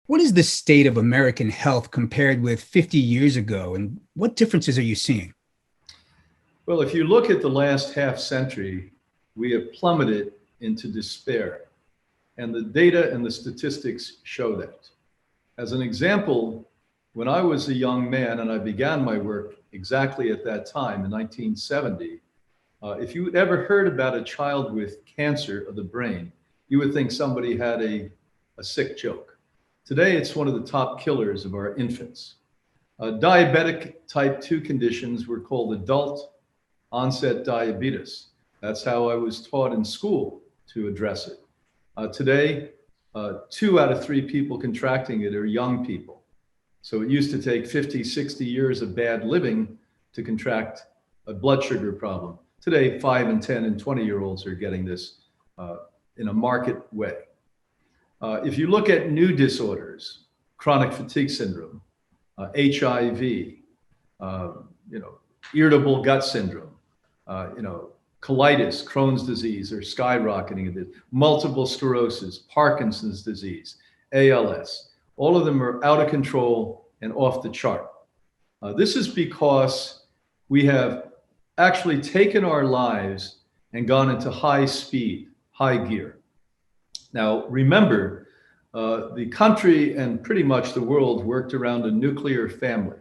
What is the state of American health compared with 50 years ago, and what differences are you seeing? Well, if you look at the last half century, we have plummeted into despair. And the data and the statistics show that. As an example, when I was a young man and I began my work exactly at that time in 1970, if you had ever heard about a child with cancer of the brain, you would think somebody had a sick joke. Today, it's one of the top killers of our infants. Diabetic type 2 conditions were called adult onset diabetes. That's how I was taught in school to address it. Today, 2 out of 3 people contracting it are young people. So it used to take 50, 60 years of bad living to contract a blood sugar problem. Today, 5 and 10 and 20-year-olds are getting this in a market way. If you look at new disorders, chronic fatigue syndrome, HIV, irritable gut syndrome, colitis, Crohn's disease are skyrocketing. Multiple sclerosis, Parkinson's disease, ALS, all of them are out of control and off the chart. This is because we have actually taken our lives and gone into high speed, high gear. Now, remember, the country and pretty much the world worked around a nuclear family.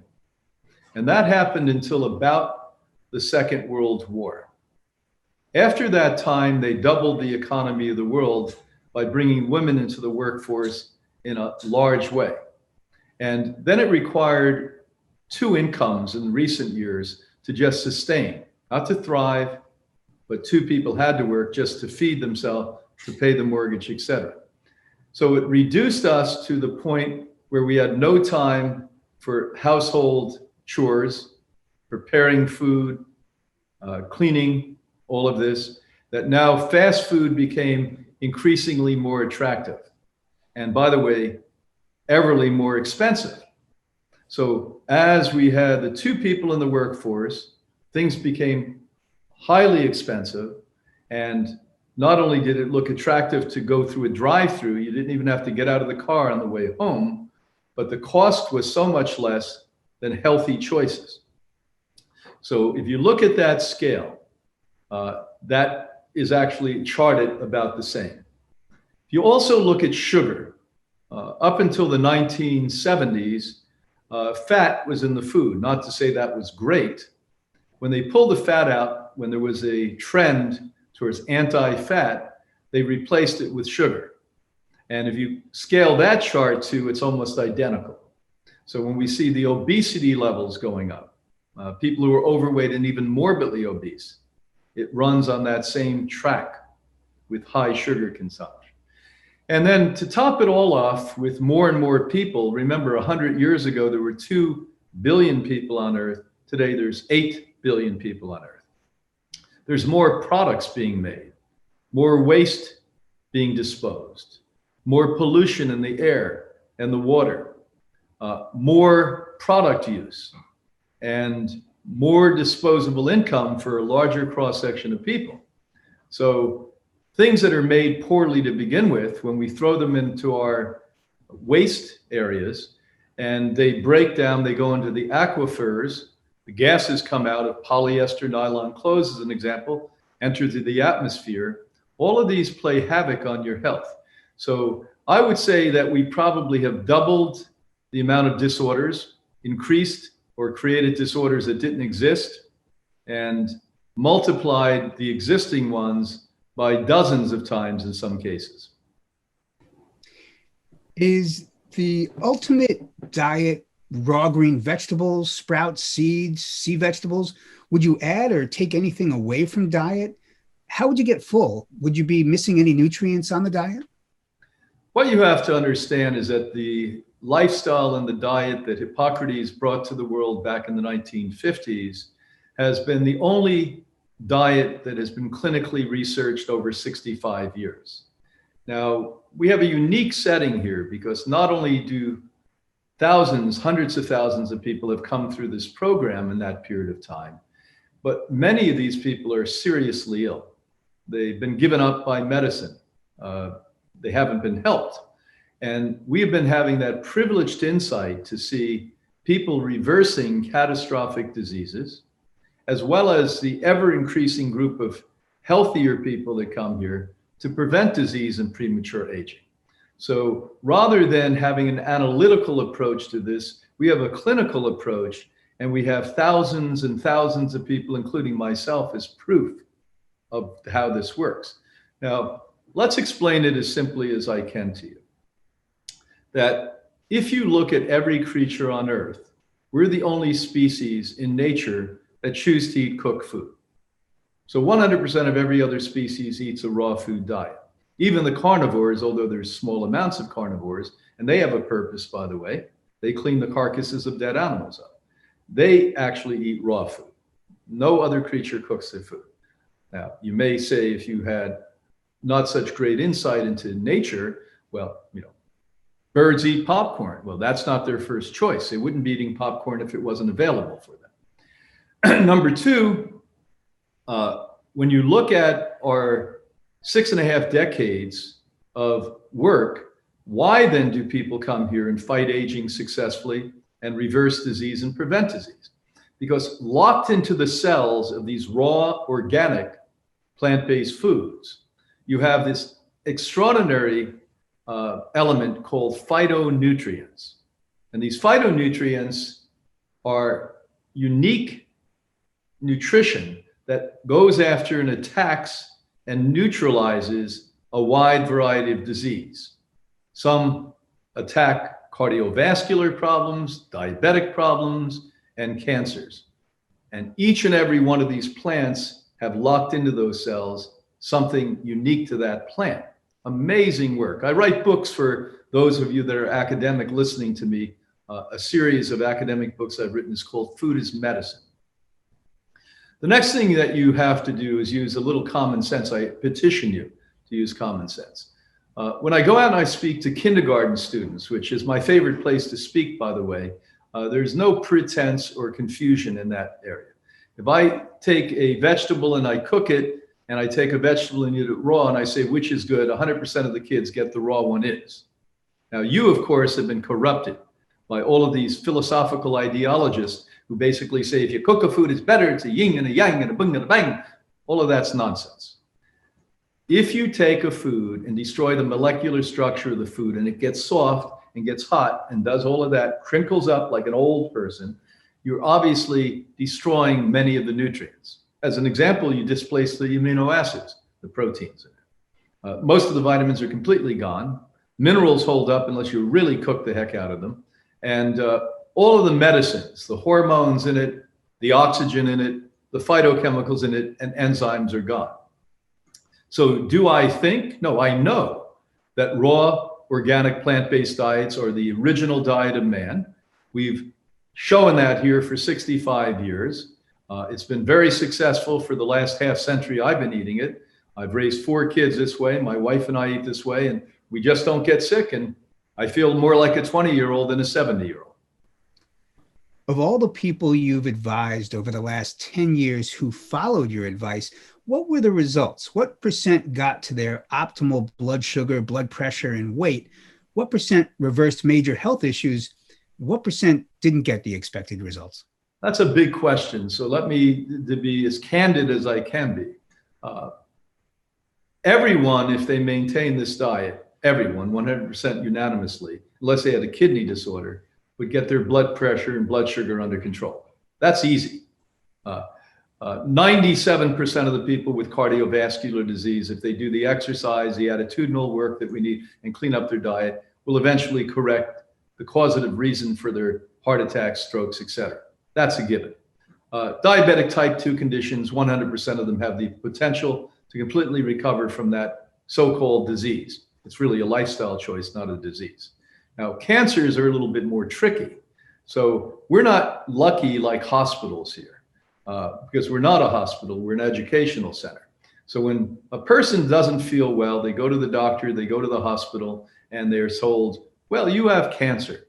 And that happened until about the Second World War. After that time, they doubled the economy of the world by bringing women into the workforce in a large way. And then it required 2 incomes in recent years to just sustain, not to thrive, but 2 people had to work just to feed themselves, to pay the mortgage, etc. So it reduced us to the point where we had no time for household chores, preparing food, cleaning, all of this, that now fast food became increasingly more attractive. And by the way, everly more expensive. So as we had the 2 people in the workforce, things became highly expensive. And not only did it look attractive to go through a drive-through, you didn't even have to get out of the car on the way home, but the cost was so much less than healthy choices. So if you look at that scale, that is actually charted about the same. If you also look at sugar, up until the 1970s, fat was in the food. Not to say that was great. When they pulled the fat out, when there was a trend towards anti-fat, they replaced it with sugar. And if you scale that chart to, it's almost identical. So when we see the obesity levels going up, people who are overweight and even morbidly obese, it runs on that same track with high sugar consumption. And then to top it all off with more and more people, remember 100 years ago, there were 2 billion people on Earth. Today, there's 8 billion people on Earth. There's more products being made, more waste being disposed, more pollution in the air and the water, more product use, and more disposable income for a larger cross-section of people. So things that are made poorly to begin with, when we throw them into our waste areas and they break down, they go into the aquifers, the gases come out of polyester nylon clothes, as an example, enter to the atmosphere. All of these play havoc on your health. So I would say that we probably have doubled the amount of disorders, increased or created disorders that didn't exist, and multiplied the existing ones by dozens of times in some cases. Is the ultimate diet raw green vegetables, sprouts, seeds, sea vegetables? Would you add or take anything away from diet? How would you get full? Would you be missing any nutrients on the diet? What you have to understand is that the lifestyle and the diet that Hippocrates brought to the world back in the 1950s has been the only diet that has been clinically researched over 65 years. Now, we have a unique setting here because not only do thousands, hundreds of thousands of people have come through this program in that period of time, but many of these people are seriously ill. They've been given up by medicine. They haven't been helped. And we have been having that privileged insight to see people reversing catastrophic diseases, as well as the ever increasing group of healthier people that come here to prevent disease and premature aging. So rather than having an analytical approach to this, we have a clinical approach, and we have thousands and thousands of people, including myself, as proof of how this works. Now, let's explain it as simply as I can to you. That if you look at every creature on Earth, we're the only species in nature that choose to eat cooked food. So 100% of every other species eats a raw food diet. Even the carnivores, although there's small amounts of carnivores, and they have a purpose, by the way, they clean the carcasses of dead animals up. They actually eat raw food. No other creature cooks their food. Now, you may say, if you had not such great insight into nature, well, birds eat popcorn. Well, that's not their first choice. They wouldn't be eating popcorn if it wasn't available for them. Number two, when you look at our 6.5 decades of work, why then do people come here and fight aging successfully and reverse disease and prevent disease? Because locked into the cells of these raw, organic, plant-based foods, you have this extraordinary element called phytonutrients. And these phytonutrients are unique nutrition that goes after and attacks and neutralizes a wide variety of disease. Some attack cardiovascular problems, diabetic problems, and cancers. And each and every one of these plants have locked into those cells something unique to that plant. Amazing work. I write books for those of you that are academic listening to me. A series of academic books I've written is called Food is Medicine. The next thing that you have to do is use a little common sense. I petition you to use common sense. When I go out and I speak to kindergarten students, which is my favorite place to speak, by the way, there's no pretense or confusion in that area. If I take a vegetable and I cook it, and I take a vegetable and eat it raw, and I say, which is good, 100% of the kids get the raw one is. Now, you, of course, have been corrupted by all of these philosophical ideologists who basically say, if you cook a food, it's better, it's a yin and a yang and a bung and a bang. All of that's nonsense. If you take a food and destroy the molecular structure of the food, and it gets soft and gets hot and does all of that, crinkles up like an old person, you're obviously destroying many of the nutrients. As an example, you displace the amino acids, the proteins in it. Most of the vitamins are completely gone. Minerals hold up unless you really cook the heck out of them. And all of the medicines, the hormones in it, the oxygen in it, the phytochemicals in it, and enzymes are gone. So do I think? No, I know that raw, organic, plant-based diets are the original diet of man. We've shown that here for 65 years. It's been very successful for the last half century I've been eating it. I've raised 4 kids this way. My wife and I eat this way, and we just don't get sick. And I feel more like a 20-year-old than a 70-year-old. Of all the people you've advised over the last 10 years who followed your advice, what were the results? What percent got to their optimal blood sugar, blood pressure, and weight? What percent reversed major health issues? What percent didn't get the expected results? That's a big question. So let me be as candid as I can be. Everyone, if they maintain this diet, everyone, 100% unanimously, unless they had a kidney disorder, would get their blood pressure and blood sugar under control. That's easy. 97% of the people with cardiovascular disease, if they do the exercise, the attitudinal work that we need, and clean up their diet, will eventually correct the causative reason for their heart attacks, strokes, etc. That's a given. Diabetic type 2 conditions, 100% of them have the potential to completely recover from that so-called disease. It's really a lifestyle choice, not a disease. Now, cancers are a little bit more tricky. So we're not lucky like hospitals here because we're not a hospital, we're an educational center. So when a person doesn't feel well, they go to the doctor, they go to the hospital, and they're told, well, you have cancer.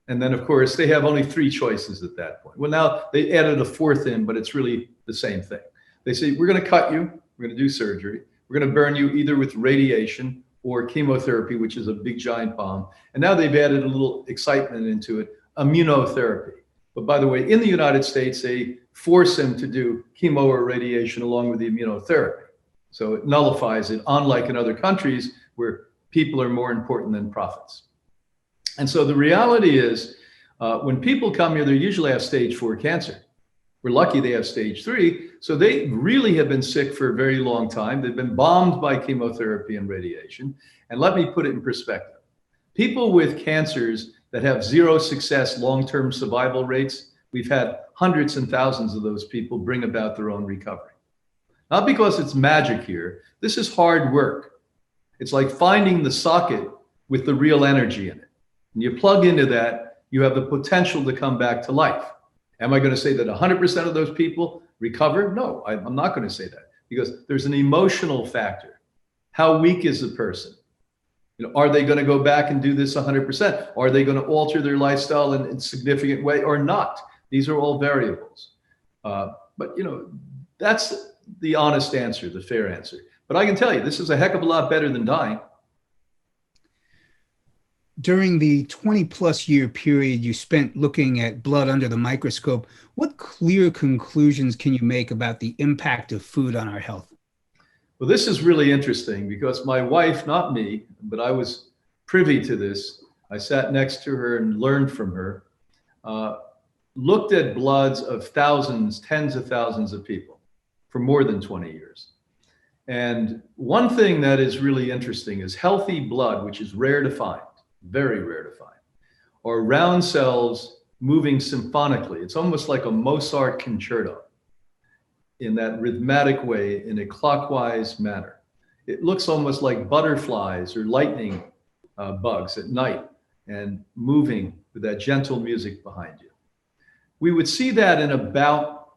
And then, of course, they have only 3 choices at that point. Well, now they added a 4th in, but it's really the same thing. They say, we're going to cut you. We're going to do surgery. We're going to burn you either with radiation or chemotherapy, which is a big giant bomb. And now they've added a little excitement into it, immunotherapy. But by the way, in the United States, they force them to do chemo or radiation along with the immunotherapy. So it nullifies it, unlike in other countries where people are more important than profits. And so the reality is, when people come here, they usually have stage 4 cancer. We're lucky they have stage 3. So they really have been sick for a very long time. They've been bombed by chemotherapy and radiation. And let me put it in perspective. People with cancers that have 0 success long-term survival rates, we've had hundreds and thousands of those people bring about their own recovery. Not because it's magic here. This is hard work. It's like finding the socket with the real energy in it. And you plug into that, you have the potential to come back to life. Am I going to say that 100% of those people recover? No, I'm not going to say that, because there's an emotional factor. How weak is the person? Are they going to go back and do this 100%? Are they going to alter their lifestyle in a significant way or not? These are all variables. But that's the honest answer, the fair answer. But I can tell you, this is a heck of a lot better than dying. During the 20+ year period you spent looking at blood under the microscope, what clear conclusions can you make about the impact of food on our health? Well, this is really interesting because my wife, not me, but I was privy to this. I sat next to her and learned from her, looked at bloods of thousands, tens of thousands of people for more than 20 years. And one thing that is really interesting is healthy blood, which is rare to find, very rare to find, are round cells moving symphonically. It's almost like a Mozart concerto in that rhythmic way, in a clockwise manner. It looks almost like butterflies or lightning bugs at night, and moving with that gentle music behind you. We would see that in about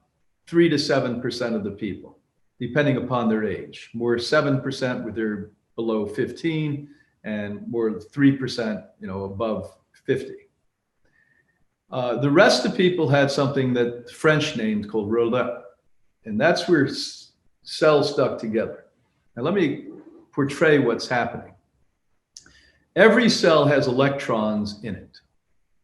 3 to 7% of the people, depending upon their age. More 7% with their below 15, and more 3%, above 50. The rest of people had something that French named called rouleau, and that's where cells stuck together. Now let me portray what's happening. Every cell has electrons in it.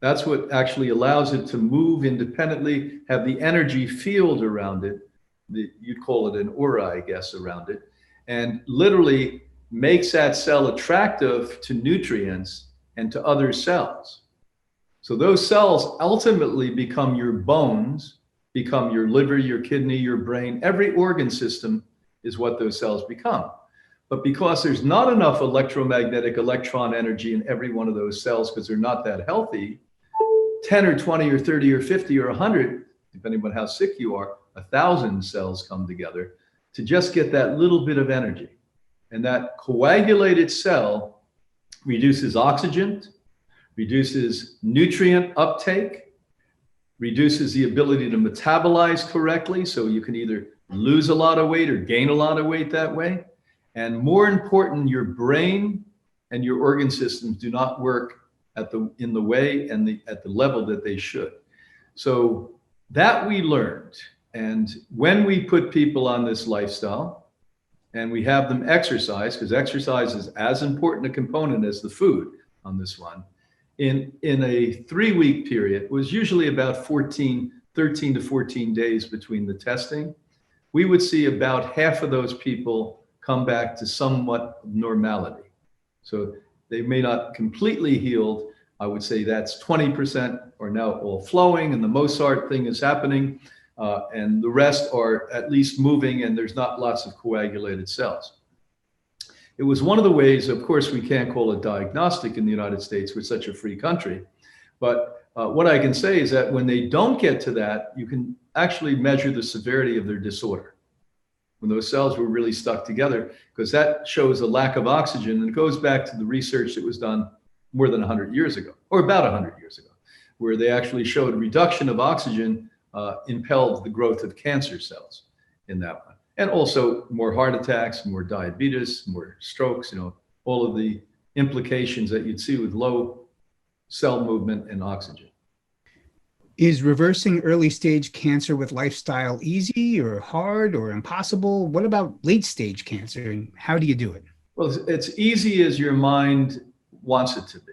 That's what actually allows it to move independently, have the energy field around it. You'd call it an aura, I guess, around it, and literally makes that cell attractive to nutrients and to other cells. So those cells ultimately become your bones, become your liver, your kidney, your brain. Every organ system is what those cells become. But because there's not enough electromagnetic electron energy in every one of those cells, because they're not that healthy, 10 or 20 or 30 or 50 or 100, depending on how sick you are, 1,000 cells come together to just get that little bit of energy. And that coagulated cell reduces oxygen, reduces nutrient uptake, reduces the ability to metabolize correctly. So you can either lose a lot of weight or gain a lot of weight that way. And more important, your brain and your organ systems do not work in the way and at the level that they should. So that we learned. And when we put people on this lifestyle, and we have them exercise, because exercise is as important a component as the food on this one, in a 3-week period, it was usually about 13 to 14 days between the testing, we would see about half of those people come back to somewhat normality. So they may not completely healed. I would say that's 20% are now all flowing and the Mozart thing is happening. And the rest are at least moving, and there's not lots of coagulated cells. It was one of the ways, of course, we can't call it diagnostic in the United States. We're such a free country. But what I can say is that when they don't get to that, you can actually measure the severity of their disorder. When those cells were really stuck together, because that shows a lack of oxygen. And it goes back to the research that was done more than 100 years ago, or about 100 years ago, where they actually showed reduction of oxygen impelled the growth of cancer cells in that one. And also more heart attacks, more diabetes, more strokes, all of the implications that you'd see with low cell movement and oxygen. Is reversing early stage cancer with lifestyle easy or hard or impossible? What about late stage cancer, and how do you do it? Well, it's easy as your mind wants it to be.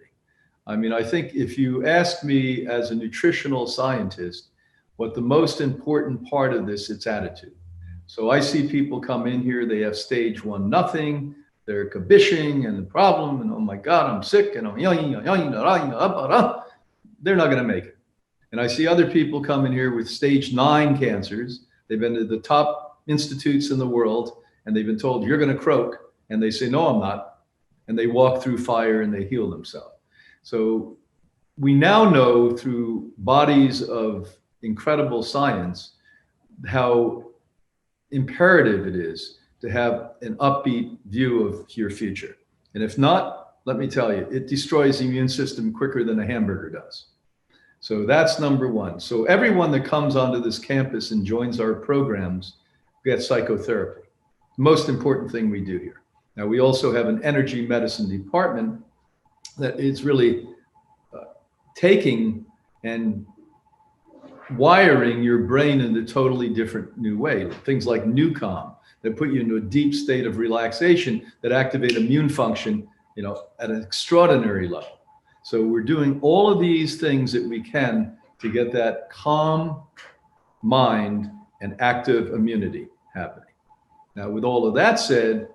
I mean, I think if you ask me as a nutritional scientist, what the most important part of this, it's attitude. So I see people come in here, they have stage 1 nothing, they're kabishing and the problem, and oh my God, I'm sick, and they're not going to make it. And I see other people come in here with stage 9 cancers. They've been to the top institutes in the world, and they've been told, you're going to croak. And they say, no, I'm not. And they walk through fire and they heal themselves. So we now know through bodies of incredible science how imperative it is to have an upbeat view of your future. And if not, let me tell you, it destroys the immune system quicker than a hamburger does. So that's number one. So everyone that comes onto this campus and joins our programs gets psychotherapy. Most important thing we do here. Now, we also have an energy medicine department that is really taking and wiring your brain in a totally different new way. Things like NuCalm that put you into a deep state of relaxation that activate immune function, at an extraordinary level. So we're doing all of these things that we can to get that calm mind and active immunity happening. Now, with all of that said,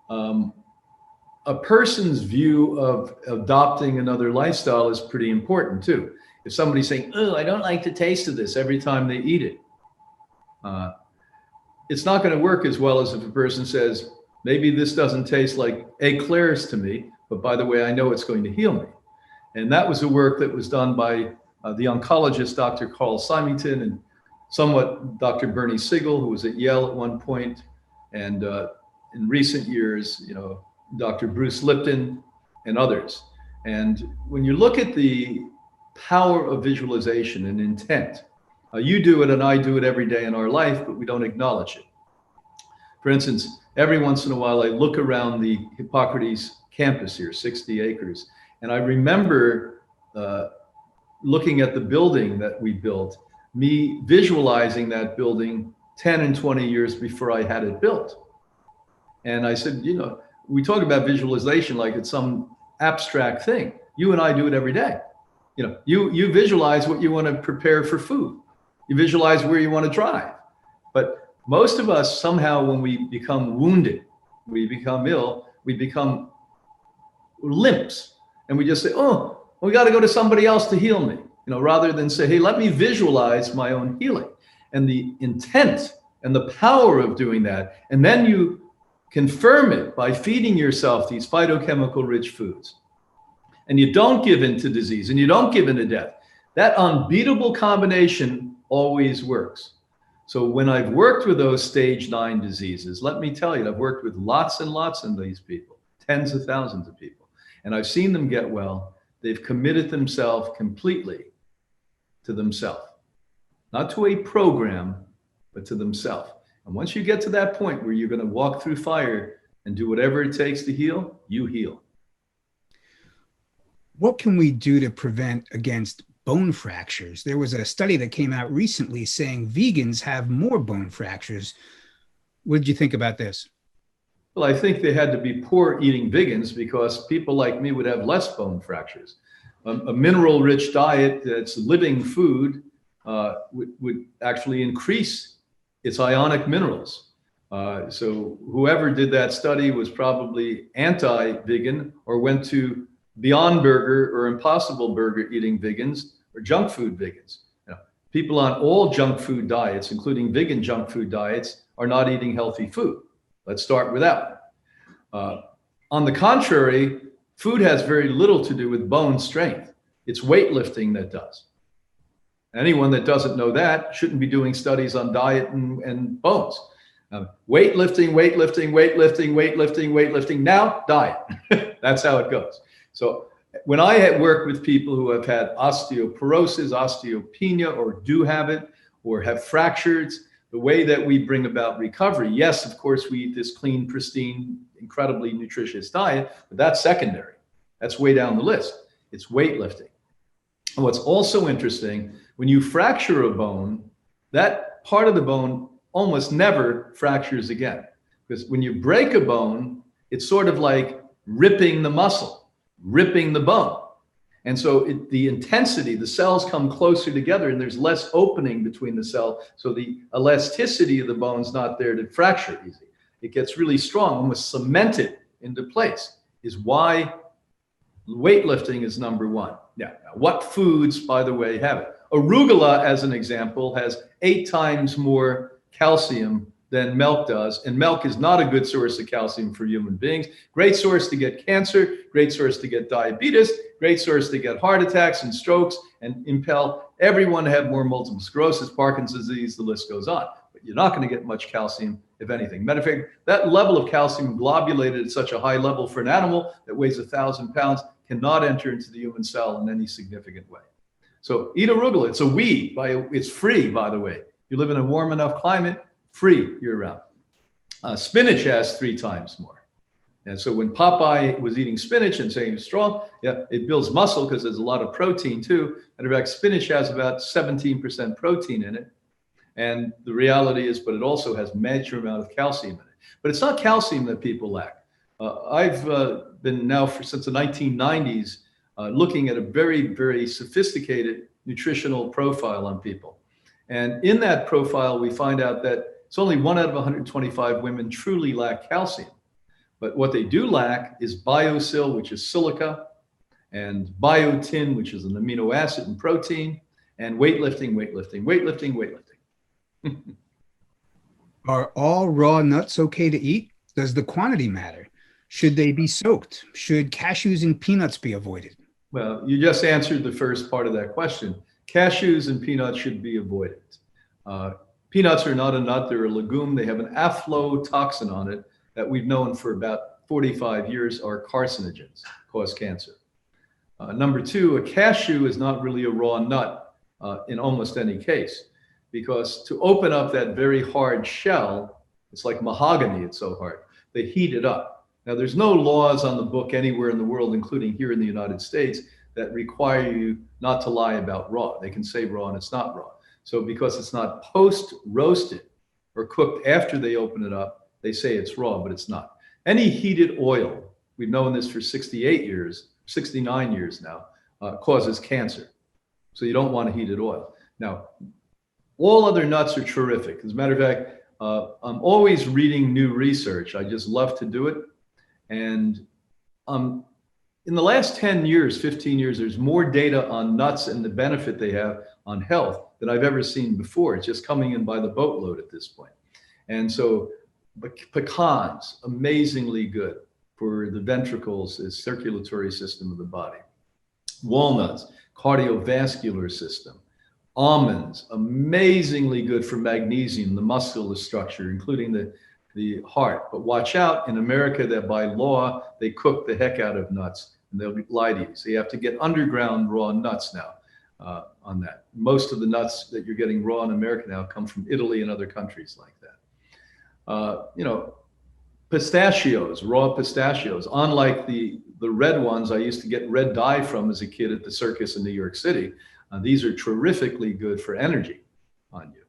a person's view of adopting another lifestyle is pretty important too. If somebody's saying, oh, I don't like the taste of this every time they eat it, it's not going to work as well as if a person says, maybe this doesn't taste like eclairs to me, but by the way, I know it's going to heal me. And that was the work that was done by the oncologist, Dr. Carl Symington, and somewhat Dr. Bernie Siegel, who was at Yale at one point, and in recent years, Dr. Bruce Lipton and others. And when you look at the power of visualization and intent, you do it and I do it every day in our life, but we don't acknowledge it. For instance, every once in a while, I look around the Hippocrates campus here, 60 acres, and I remember looking at the building that we built, me visualizing that building 10 and 20 years before I had it built. And I said, we talk about visualization like it's some abstract thing. You and I do it every day. You visualize what you want to prepare for food. You visualize where you want to drive. But most of us somehow, when we become wounded, we become ill, we become limps. And we just say, oh, we got to go to somebody else to heal me, rather than say, hey, let me visualize my own healing. And the intent and the power of doing that. And then you confirm it by feeding yourself these phytochemical rich foods. And you don't give in to disease and you don't give in to death. That unbeatable combination always works. So when I've worked with those stage 9 diseases, let me tell you, I've worked with lots and lots of these people, tens of thousands of people, and I've seen them get well. They've committed themselves completely to themselves, not to a program, but to themselves. And once you get to that point where you're going to walk through fire and do whatever it takes to heal, you heal. What can we do to prevent against bone fractures? There was a study that came out recently saying vegans have more bone fractures. What did you think about this? Well, I think they had to be poor eating vegans because people like me would have less bone fractures. A mineral-rich diet that's living food would actually increase its ionic minerals. So whoever did that study was probably anti-vegan or went to Beyond Burger or Impossible Burger eating vegans or junk food vegans. People on all junk food diets, including vegan junk food diets, are not eating healthy food. Let's start with that. On the contrary, food has very little to do with bone strength. It's weightlifting that does. Anyone that doesn't know that shouldn't be doing studies on diet and bones. Weightlifting, weightlifting, weightlifting, weightlifting, weightlifting, now diet. That's how it goes. So when I had worked with people who have had osteoporosis, osteopenia, or do have it, or have fractures, the way that we bring about recovery, yes, of course, we eat this clean, pristine, incredibly nutritious diet, but that's secondary. That's way down the list. It's weightlifting. And what's also interesting, when you fracture a bone, that part of the bone almost never fractures again. Because when you break a bone, It's sort of like ripping the muscle, ripping the bone. And so the intensity, the cells come closer together and there's less opening between the cell. So the elasticity of the bone's not there to fracture easy. It gets really strong, almost cemented into place, is why weightlifting is number one. Now, what foods, by the way, have it? Arugula, as an example, has 8 times more calcium than milk does. And milk is not a good source of calcium for human beings. Great source to get cancer, great source to get diabetes, great source to get heart attacks and strokes and impel everyone to have more multiple sclerosis, Parkinson's disease, the list goes on. But you're not going to get much calcium, if anything. Matter of fact, that level of calcium globulated at such a high level for an animal that weighs 1,000 pounds cannot enter into the human cell in any significant way. So eat arugula. It's a weed. It's free, by the way. You live in a warm enough climate, free year-round. Spinach has 3 times more. And so when Popeye was eating spinach and saying it's strong, yeah, it builds muscle because there's a lot of protein too. And in fact, spinach has about 17% protein in it. And the reality is, but it also has major amount of calcium in it. But it's not calcium that people lack. I've been now since the 1990s looking at a very, very sophisticated nutritional profile on people. And in that profile, we find out that it's only 1 out of 125 women truly lack calcium. But what they do lack is biosil, which is silica, and biotin, which is an amino acid and protein, and weightlifting, weightlifting, weightlifting, weightlifting. Are all raw nuts okay to eat? Does the quantity matter? Should they be soaked? Should cashews and peanuts be avoided? Well, you just answered the first part of that question. Cashews and peanuts should be avoided. Peanuts are not a nut, they're a legume. They have an aflatoxin on it that we've known for about 45 years are carcinogens, cause cancer. Number 2, a cashew is not really a raw nut in almost any case, because to open up that very hard shell, it's like mahogany, it's so hard, they heat it up. Now, there's no laws on the book anywhere in the world, including here in the United States, that require you not to lie about raw. They can say raw and it's not raw. So because it's not post-roasted or cooked after they open it up, they say it's raw, but it's not. Any heated oil, we've known this for 68 years, 69 years now, causes cancer. So you don't want heated oil. Now, all other nuts are terrific. As a matter of fact, I'm always reading new research. I just love to do it. And in the last 10 years, 15 years, there's more data on nuts and the benefit they have on health than I've ever seen before. It's just coming in by the boatload at this point. And so pecans, amazingly good for the ventricles, the circulatory system of the body. Walnuts, cardiovascular system. Almonds, amazingly good for magnesium, the muscular structure, including the heart. But watch out, in America, that by law, they cook the heck out of nuts and they'll lie to you. So you have to get underground raw nuts now on that. Most of the nuts that you're getting raw in America now come from Italy and other countries like that. Pistachios, raw pistachios, unlike the red ones I used to get red dye from as a kid at the circus in New York City. These are terrifically good for energy on you.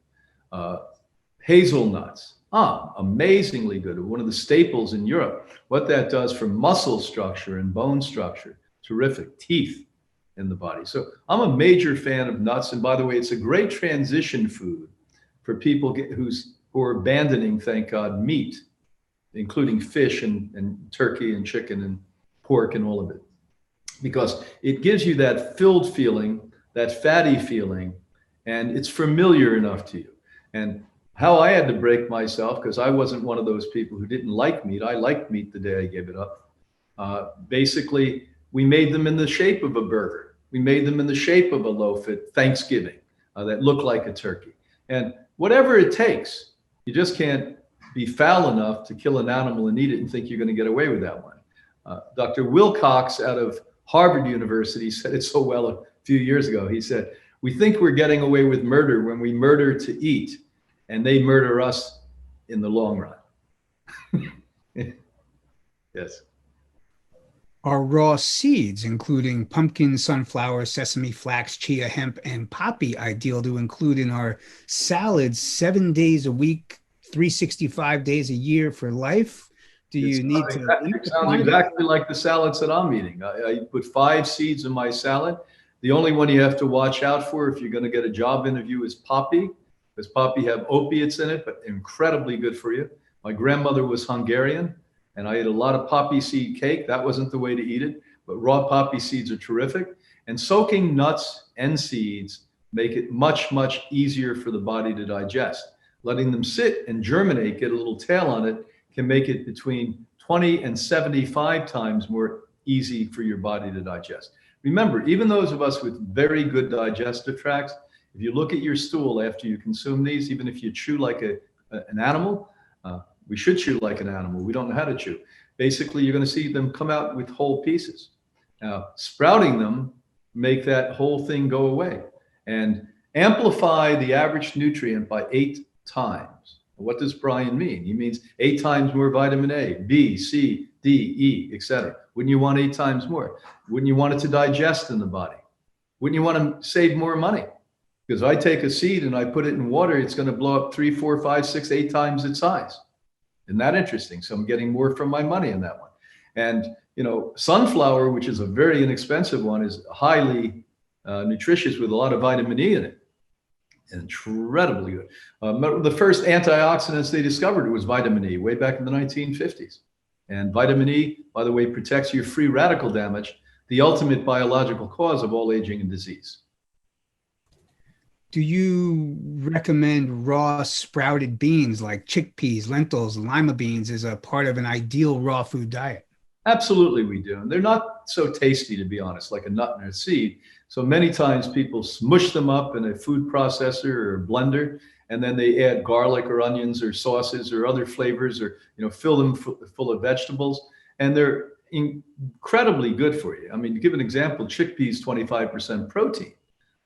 Hazelnuts, amazingly good. One of the staples in Europe. What that does for muscle structure and bone structure, terrific. Teeth in the body. So I'm a major fan of nuts. And by the way, it's a great transition food for people who are abandoning, thank God, meat, including fish and turkey and chicken and pork and all of it. Because it gives you that filled feeling, that fatty feeling, and it's familiar enough to you. And how I had to break myself, because I wasn't one of those people who didn't like meat. I liked meat the day I gave it up. Basically, we made them in the shape of a burger. We made them in the shape of a loaf at Thanksgiving that looked like a turkey. And whatever it takes, you just can't be foul enough to kill an animal and eat it and think you're going to get away with that one. Dr. Wilcox out of Harvard University said it so well a few years ago. He said, we think we're getting away with murder when we murder to eat, and they murder us in the long run. Yes. Are raw seeds, including pumpkin, sunflower, sesame, flax, chia, hemp, and poppy, ideal to include in our salads 7 days a week, 365 days a year for life? Do It you need to limit the sounds quantity? exactly like the salads that I'm eating. I put 5 seeds in my salad. The only one you have to watch out for if you're going to get a job interview is poppy, because poppy have opiates in it, but incredibly good for you. My grandmother was Hungarian, and I ate a lot of poppy seed cake. That wasn't the way to eat it, but raw poppy seeds are terrific. And soaking nuts and seeds make it much, much easier for the body to digest. Letting them sit and germinate, get a little tail on it, can make it between 20 and 75 times more easy for your body to digest. Remember, even those of us with very good digestive tracts, if you look at your stool after you consume these, even if you chew like an animal, we should chew like an animal. We don't know how to chew. Basically, you're going to see them come out with whole pieces. Now, sprouting them make that whole thing go away and amplify the average nutrient by 8 times. What does Brian mean? He means 8 times more vitamin A, B, C, D, E, etc. Wouldn't you want 8 times more? Wouldn't you want it to digest in the body? Wouldn't you want to save more money? Because I take a seed and I put it in water, it's going to blow up 3, 4, 5, 6, 8 times its size. Isn't that interesting? So I'm getting more from my money in that one. And, you know, sunflower, which is a very inexpensive one, is highly nutritious with a lot of vitamin E in it. Incredibly good. The first antioxidants they discovered was vitamin E way back in the 1950s. And vitamin E, by the way, protects your free radical damage, the ultimate biological cause of all aging and disease. Do you recommend raw sprouted beans like chickpeas, lentils, lima beans as a part of an ideal raw food diet? Absolutely, we do. And they're not so tasty, to be honest, like a nut and a seed. So many times people smush them up in a food processor or blender, and then they add garlic or onions or sauces or other flavors, or fill them full of vegetables, and they're incredibly good for you. I mean, to give an example, chickpeas 25% protein.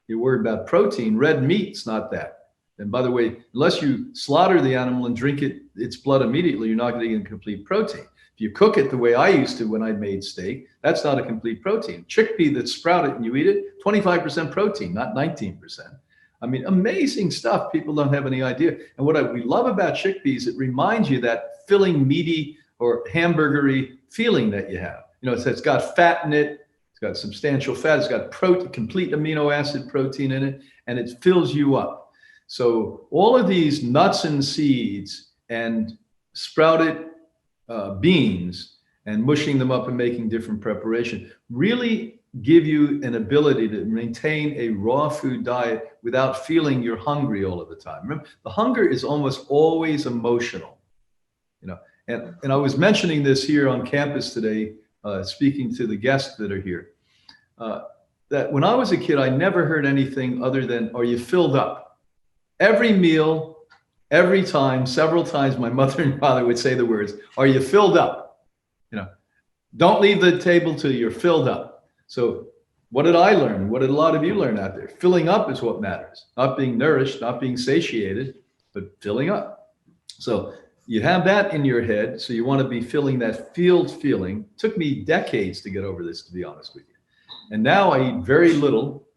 You're worried about protein. Red meat's not that. And by the way, unless you slaughter the animal and drink its blood immediately, you're not getting a complete protein. If you cook it the way I used to when I made steak, that's not a complete protein. Chickpea that's sprouted and you eat it, 25% protein, not 19%. I mean, amazing stuff. People don't have any idea. And what we love about chickpeas, it reminds you that filling, meaty, or hamburgery feeling that you have. It's got fat in it. It's got substantial fat. It's got complete amino acid protein in it, and it fills you up. So all of these nuts and seeds and sprouted beans and mushing them up and making different preparation really give you an ability to maintain a raw food diet without feeling you're hungry all of the time. Remember, the hunger is almost always emotional. And I was mentioning this here on campus today, speaking to the guests that are here, that when I was a kid, I never heard anything other than, "Are you filled up?" Every meal, every time, several times, my mother and father would say the words, "Are you filled up?" Don't leave the table till you're filled up. So what did I learn? What did a lot of you learn out there? Filling up is what matters. Not being nourished, not being satiated, but filling up. So you have that in your head. So you want to be filling that filled feeling. It took me decades to get over this, to be honest with you. And now I eat very little.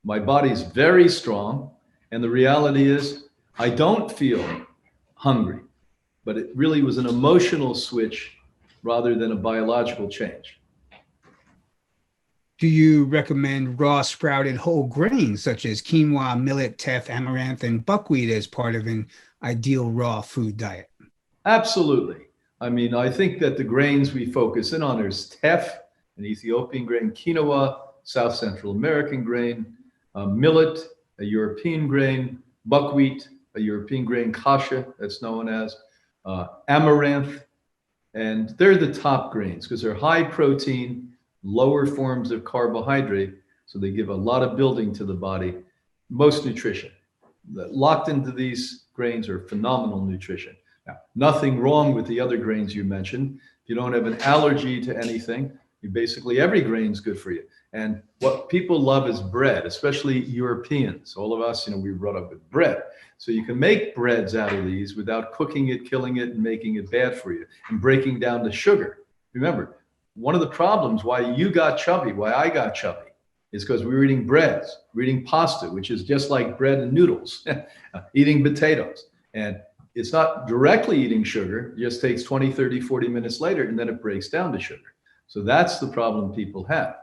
My body's very strong. And the reality is I don't feel hungry, but it really was an emotional switch rather than a biological change. Do you recommend raw sprouted whole grains such as quinoa, millet, teff, amaranth, and buckwheat as part of an ideal raw food diet? Absolutely. I mean, I think that the grains we focus in on is teff, an Ethiopian grain, quinoa, South Central American grain, millet, a European grain, buckwheat, a European grain, kasha, that's known as, amaranth, and they're the top grains because they're high protein, lower forms of carbohydrate, so they give a lot of building to the body, most nutrition. Locked into these grains are phenomenal nutrition. Now, nothing wrong with the other grains you mentioned. If you don't have an allergy to anything, every grain is good for you. And what people love is bread, especially Europeans. All of us, we were brought up with bread. So you can make breads out of these without cooking it, killing it, and making it bad for you, and breaking down the sugar. Remember, one of the problems why you got chubby, why I got chubby, is because we were eating breads, we're eating pasta, which is just like bread and noodles, eating potatoes. And it's not directly eating sugar, it just takes 20, 30, 40 minutes later, and then it breaks down to sugar. So that's the problem people have.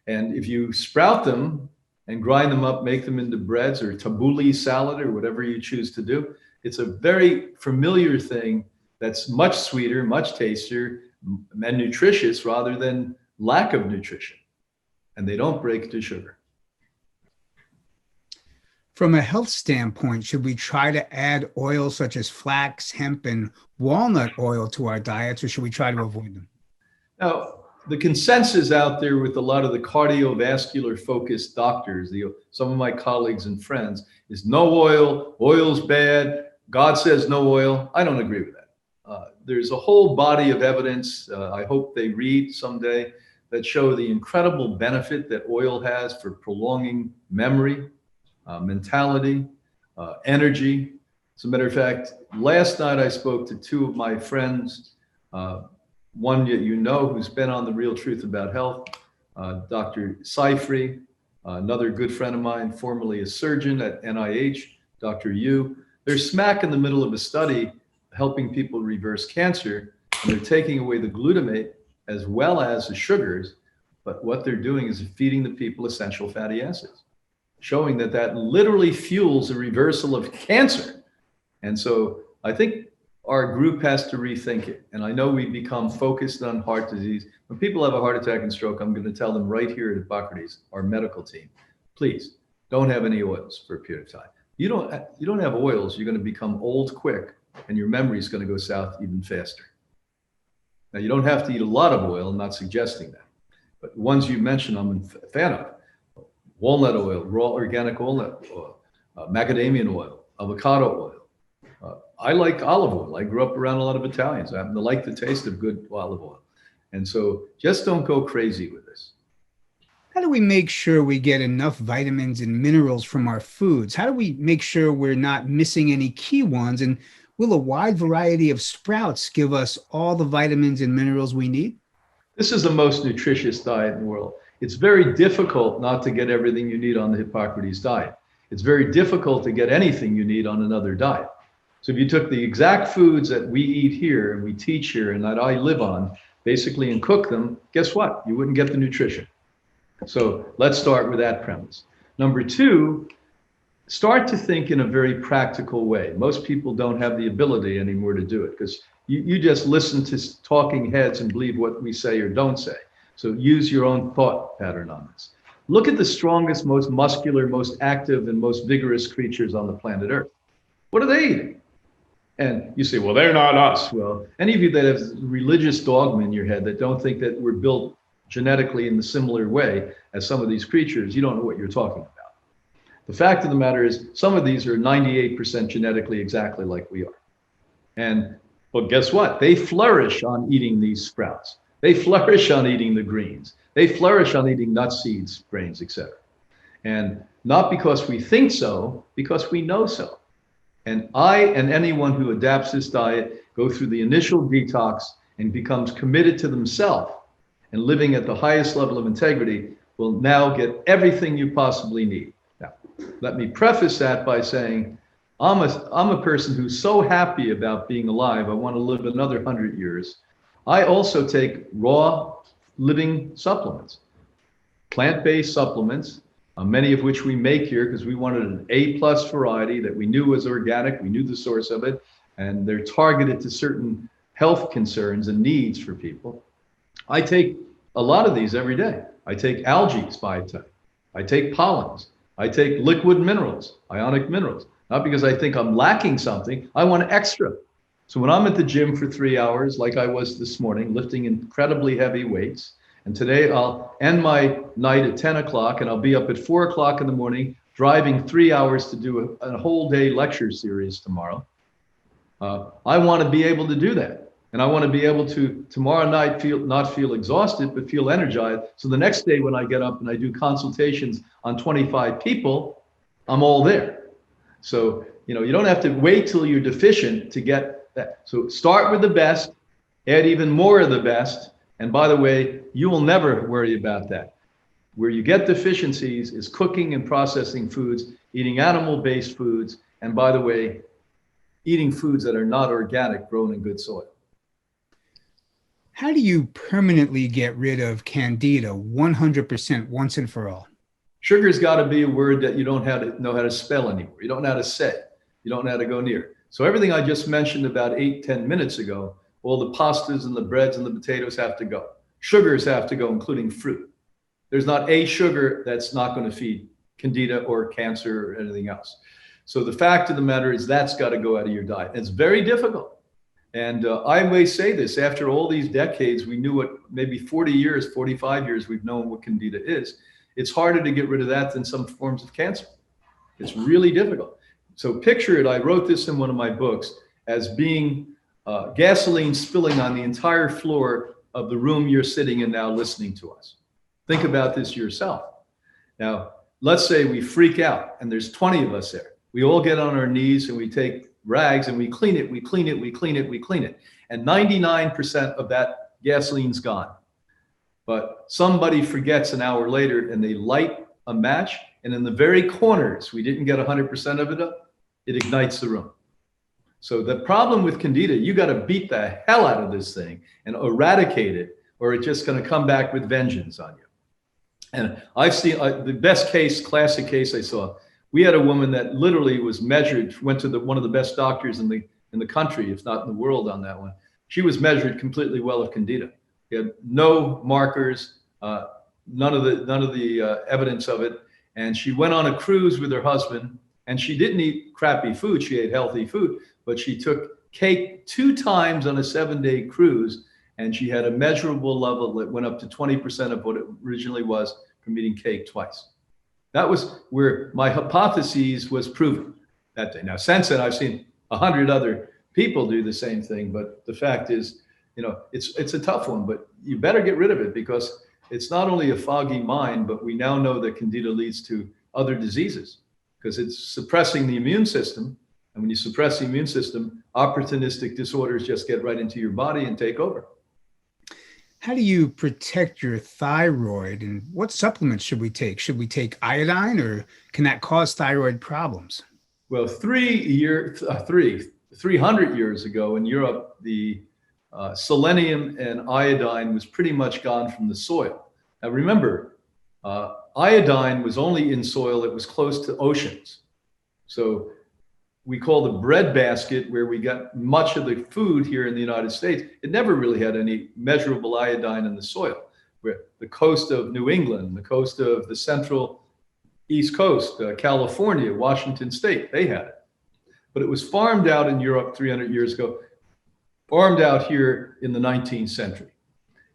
And if you sprout them and grind them up, make them into breads or tabbouleh salad or whatever you choose to do, it's a very familiar thing that's much sweeter, much tastier, and nutritious rather than lack of nutrition. And they don't break to sugar. From a health standpoint, should we try to add oils such as flax, hemp, and walnut oil to our diets, or should we try to avoid them? Now, the consensus out there with a lot of the cardiovascular focused doctors, some of my colleagues and friends, is no oil, oil's bad, God says no oil. I don't agree with that. There's a whole body of evidence, I hope they read someday, that show the incredible benefit that oil has for prolonging memory, mentality, energy. As a matter of fact, last night I spoke to two of my friends, one that you know who's been on The Real Truth About Health, Dr. Seifri, another good friend of mine, formerly a surgeon at NIH, Dr. Yu. They're smack in the middle of a study helping people reverse cancer, and they're taking away the glutamate as well as the sugars, but what they're doing is feeding the people essential fatty acids, showing that that literally fuels the reversal of cancer. And so I think our group has to rethink it. And I know we become focused on heart disease. When people have a heart attack and stroke, I'm going to tell them right here at Hippocrates, our medical team, please don't have any oils for a period of time. You don't have oils, you're going to become old quick, and your memory is going to go south even faster. Now, you don't have to eat a lot of oil, I'm not suggesting that. But the ones you mentioned, I'm a fan of. Walnut oil, raw organic walnut oil, macadamia oil, avocado oil. I like olive oil. I grew up around a lot of Italians. I happen to like the taste of good olive oil. And so just don't go crazy with this. How do we make sure we get enough vitamins and minerals from our foods? How do we make sure we're not missing any key ones? And will a wide variety of sprouts give us all the vitamins and minerals we need? This is the most nutritious diet in the world. It's very difficult not to get everything you need on the Hippocrates diet. It's very difficult to get anything you need on another diet. So if you took the exact foods that we eat here and we teach here and that I live on, basically, and cook them, guess what? You wouldn't get the nutrition. So let's start with that premise. Number two, start to think in a very practical way. Most people don't have the ability anymore to do it because you just listen to talking heads and believe what we say or don't say. So use your own thought pattern on this. Look at the strongest, most muscular, most active, and most vigorous creatures on the planet Earth. What are they eating? And you say, well, they're not us. Well, any of you that have religious dogma in your head that don't think that we're built genetically in the similar way as some of these creatures, you don't know what you're talking about. The fact of the matter is some of these are 98% genetically exactly like we are. And well, guess what? They flourish on eating these sprouts. They flourish on eating the greens. They flourish on eating nuts, seeds, grains, etc. And not because we think so, because we know so. And I and anyone who adapts this diet go through the initial detox and becomes committed to themselves and living at the highest level of integrity will now get everything you possibly need. Now, let me preface that by saying, I'm a person who's so happy about being alive. I want to live another 100 years. I also take raw living supplements, plant-based supplements, many of which we make here because we wanted an A+ variety that we knew was organic. We knew the source of it, and they're targeted to certain health concerns and needs for people. I take a lot of these every day. I take algae biotin. I take pollens. I take liquid minerals, ionic minerals, not because I think I'm lacking something. I want extra. So when I'm at the gym for 3 hours, like I was this morning, lifting incredibly heavy weights, and today I'll end my night at 10 o'clock and I'll be up at 4 o'clock in the morning, driving 3 hours to do a whole day lecture series tomorrow. I want to be able to do that. And I want to be able to tomorrow night not feel exhausted, but feel energized. So the next day when I get up and I do consultations on 25 people, I'm all there. So, you don't have to wait till you're deficient to get that. So start with the best, add even more of the best. And by the way, you will never worry about that. Where you get deficiencies is cooking and processing foods, eating animal-based foods. And by the way, eating foods that are not organic, grown in good soil. How do you permanently get rid of candida 100% once and for all? Sugar's got to be a word that you don't know how to spell anymore. You don't know how to say. You don't know how to go near. So everything I just mentioned about 8, 10 minutes ago, all the pastas and the breads and the potatoes have to go. Sugars have to go, including fruit. There's not a sugar that's not going to feed candida or cancer or anything else. So the fact of the matter is that's got to go out of your diet. It's very difficult. And I may say this, after all these decades, we knew what, maybe 40 years, 45 years, we've known what candida is. It's harder to get rid of that than some forms of cancer. It's really difficult. So picture it, I wrote this in one of my books, as being gasoline spilling on the entire floor of the room you're sitting in now listening to us. Think about this yourself. Now, let's say we freak out and there's 20 of us there. We all get on our knees and we take rags and we clean it, we clean it, we clean it, we clean it. And 99% of that gasoline's gone. But somebody forgets an hour later and they light a match, and in the very corners, we didn't get 100% of it up, it ignites the room. So the problem with candida, you got to beat the hell out of this thing and eradicate it, or it's just going to come back with vengeance on you. And I've seen the best case, classic case I saw. We had a woman that literally was measured, went to one of the best doctors in the country, if not in the world, on that one. She was measured completely well of candida. He had no markers, none of the evidence of it. And she went on a cruise with her husband, and she didn't eat crappy food. She ate healthy food, but she took cake 2 times on a 7-day cruise, and she had a measurable level that went up to 20% of what it originally was from eating cake twice. That was where my hypothesis was proven that day. Now, since then, I've seen 100 other people do the same thing, but the fact is, it's a tough one, but you better get rid of it, because it's not only a foggy mind, but we now know that candida leads to other diseases because it's suppressing the immune system. And when you suppress the immune system, opportunistic disorders just get right into your body and take over. How do you protect your thyroid, and what supplements should we take? Should we take iodine, or can that cause thyroid problems? Well, 300 years ago in Europe, the selenium and iodine was pretty much gone from the soil. Now remember, iodine was only in soil that was close to oceans. So we call the breadbasket, where we got much of the food here in the United States, it never really had any measurable iodine in the soil. Where the coast of New England, the coast of the central East Coast, California, Washington State, they had it. But it was farmed out in Europe 300 years ago, farmed out here in the 19th century.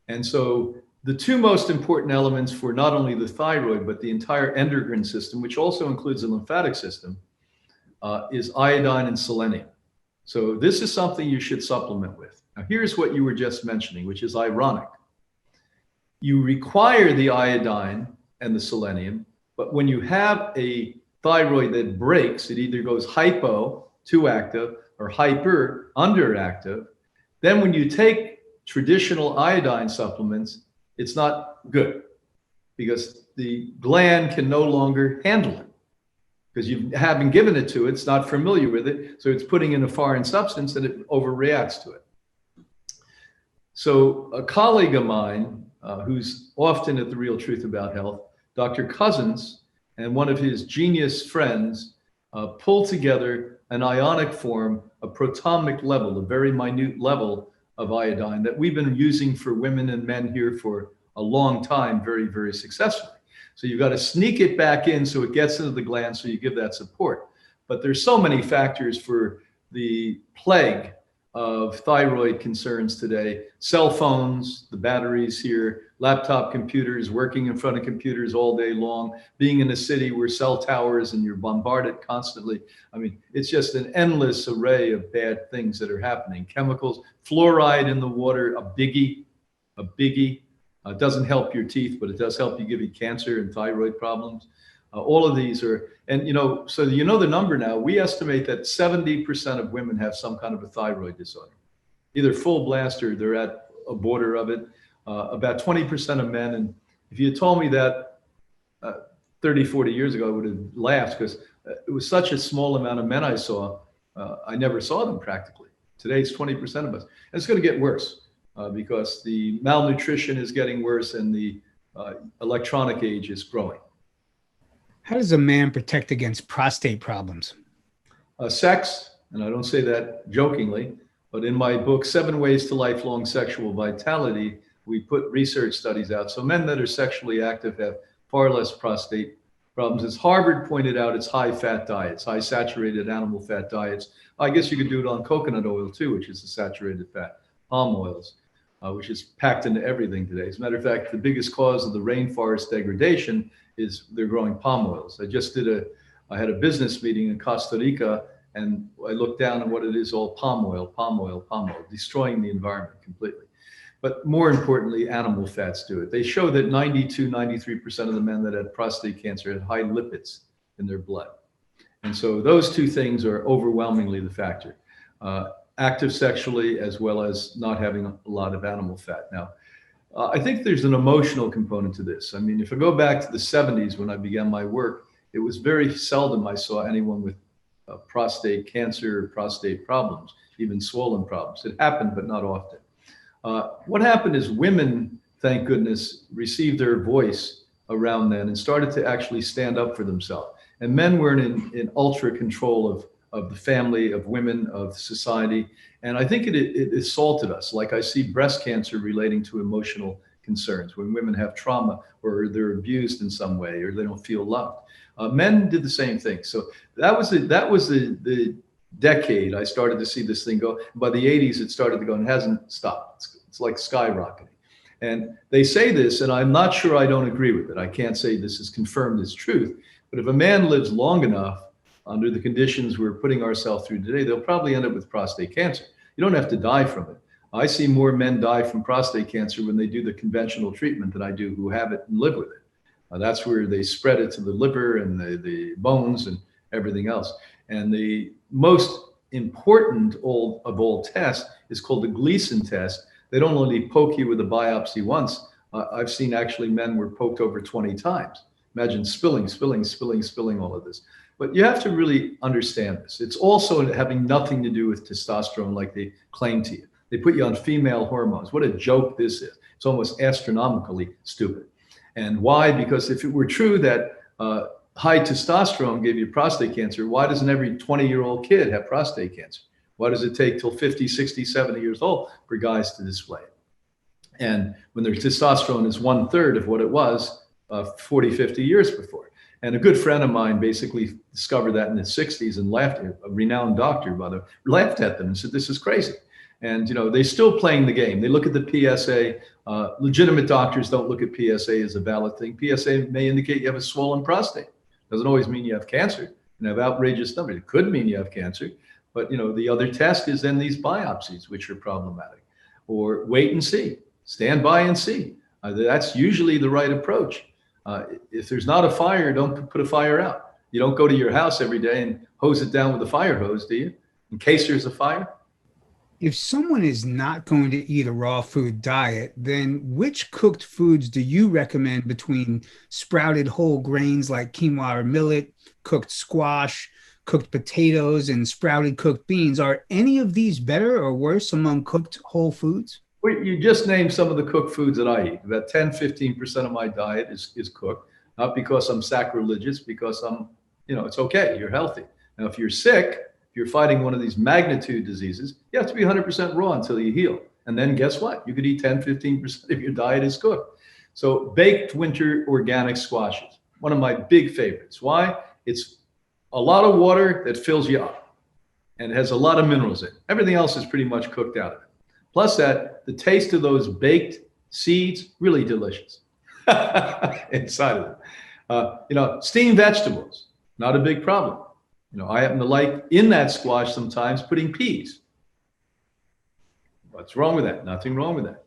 And so the 2 most important elements for not only the thyroid, but the entire endocrine system, which also includes the lymphatic system, is iodine and selenium. So this is something you should supplement with. Now, here's what you were just mentioning, which is ironic. You require the iodine and the selenium, but when you have a thyroid that breaks, it either goes hypo, too active, or hyper, underactive. Then when you take traditional iodine supplements, it's not good, because the gland can no longer handle it, because you haven't given it to it, it's not familiar with it, so it's putting in a foreign substance and it overreacts to it. So a colleague of mine, who's often at The Real Truth About Health, Dr. Cousins, and one of his genius friends pulled together an ionic form, a protomic level, a very minute level of iodine that we've been using for women and men here for a long time, very, very successfully. So you've got to sneak it back in so it gets into the gland, so you give that support. But there's so many factors for the plague of thyroid concerns today. Cell phones, the batteries here, laptop computers, working in front of computers all day long, being in a city where cell towers and you're bombarded constantly. I mean, it's just an endless array of bad things that are happening. Chemicals, fluoride in the water, a biggie. Doesn't help your teeth, but it does help you, give you cancer and thyroid problems. All of these are, and so the number now, we estimate that 70% of women have some kind of a thyroid disorder, either full blast or they're at a border of it. About 20% of men, and if you had told me that 30, 40 years ago, I would have laughed, because it was such a small amount of men I saw. I never saw them practically. Today it's 20% of us. And it's going to get worse because the malnutrition is getting worse and the electronic age is growing. How does a man protect against prostate problems? Sex, and I don't say that jokingly, but in my book, 7 Ways to Lifelong Sexual Vitality, we put research studies out. So men that are sexually active have far less prostate problems. As Harvard pointed out, it's high fat diets, high saturated animal fat diets. I guess you could do it on coconut oil too, which is a saturated fat, palm oils, which is packed into everything today. As a matter of fact, the biggest cause of the rainforest degradation is they're growing palm oils. I had a business meeting in Costa Rica, and I looked down at what it is, all palm oil, destroying the environment completely. But more importantly, animal fats do it. They show that 93% of the men that had prostate cancer had high lipids in their blood. And so those two things are overwhelmingly the factor. Active sexually, as well as not having a lot of animal fat. Now, I think there's an emotional component to this. I mean, if I go back to the 70s when I began my work, it was very seldom I saw anyone with prostate cancer or prostate problems, even swollen problems. It happened, but not often. What happened is women, thank goodness, received their voice around then and started to actually stand up for themselves. And men were in ultra control of the family, of women, of society. And I think it assaulted us. Like I see breast cancer relating to emotional concerns when women have trauma or they're abused in some way or they don't feel loved. Men did the same thing. So that was the decade I started to see this thing go. By the 80s, it started to go and it hasn't stopped. It's like skyrocketing. And they say this, and I'm not sure I don't agree with it. I can't say this is confirmed as truth. But if a man lives long enough under the conditions we're putting ourselves through today, they'll probably end up with prostate cancer. You don't have to die from it. I see more men die from prostate cancer when they do the conventional treatment than I do who have it and live with it. That's where they spread it to the liver and the bones and everything else. And the most important of all tests is called the Gleason test. They don't only poke you with a biopsy once. I've seen actually men were poked over 20 times. Imagine spilling all of this. But you have to really understand this. It's also having nothing to do with testosterone like they claim to you. They put you on female hormones. What a joke this is. It's almost astronomically stupid. And why? Because if it were true that high testosterone gave you prostate cancer, why doesn't every 20-year-old kid have prostate cancer? Why does it take till 50, 60, 70 years old for guys to display it? And when their testosterone is 1/3 of what it was 40, 50 years before. And a good friend of mine basically discovered that in the 60s and laughed at a renowned doctor, by the way, laughed at them and said, this is crazy. And, they're still playing the game. They look at the PSA. Legitimate doctors don't look at PSA as a valid thing. PSA may indicate you have a swollen prostate. Doesn't always mean you have cancer. You have outrageous numbers. It could mean you have cancer. But, the other test is then these biopsies, which are problematic. Or wait and see. Stand by and see. That's usually the right approach. If there's not a fire, don't put a fire out. You don't go to your house every day and hose it down with a fire hose, do you? In case there's a fire. If someone is not going to eat a raw food diet, then which cooked foods do you recommend between sprouted whole grains like quinoa or millet, cooked squash, cooked potatoes, and sprouted cooked beans? Are any of these better or worse among cooked whole foods? Well, you just named some of the cooked foods that I eat. About 10, 15% of my diet is cooked, not because I'm sacrilegious, because it's okay, you're healthy. Now, if you're sick, you're fighting one of these magnitude diseases, you have to be 100% raw until you heal. And then guess what? You could eat 10, 15% if your diet is cooked. So baked winter organic squashes, one of my big favorites. Why? It's a lot of water that fills you up and it has a lot of minerals in it. Everything else is pretty much cooked out of it. Plus that, the taste of those baked seeds, really delicious inside of it. Steamed vegetables, not a big problem. I happen to like in that squash sometimes putting peas. What's wrong with that? Nothing wrong with that.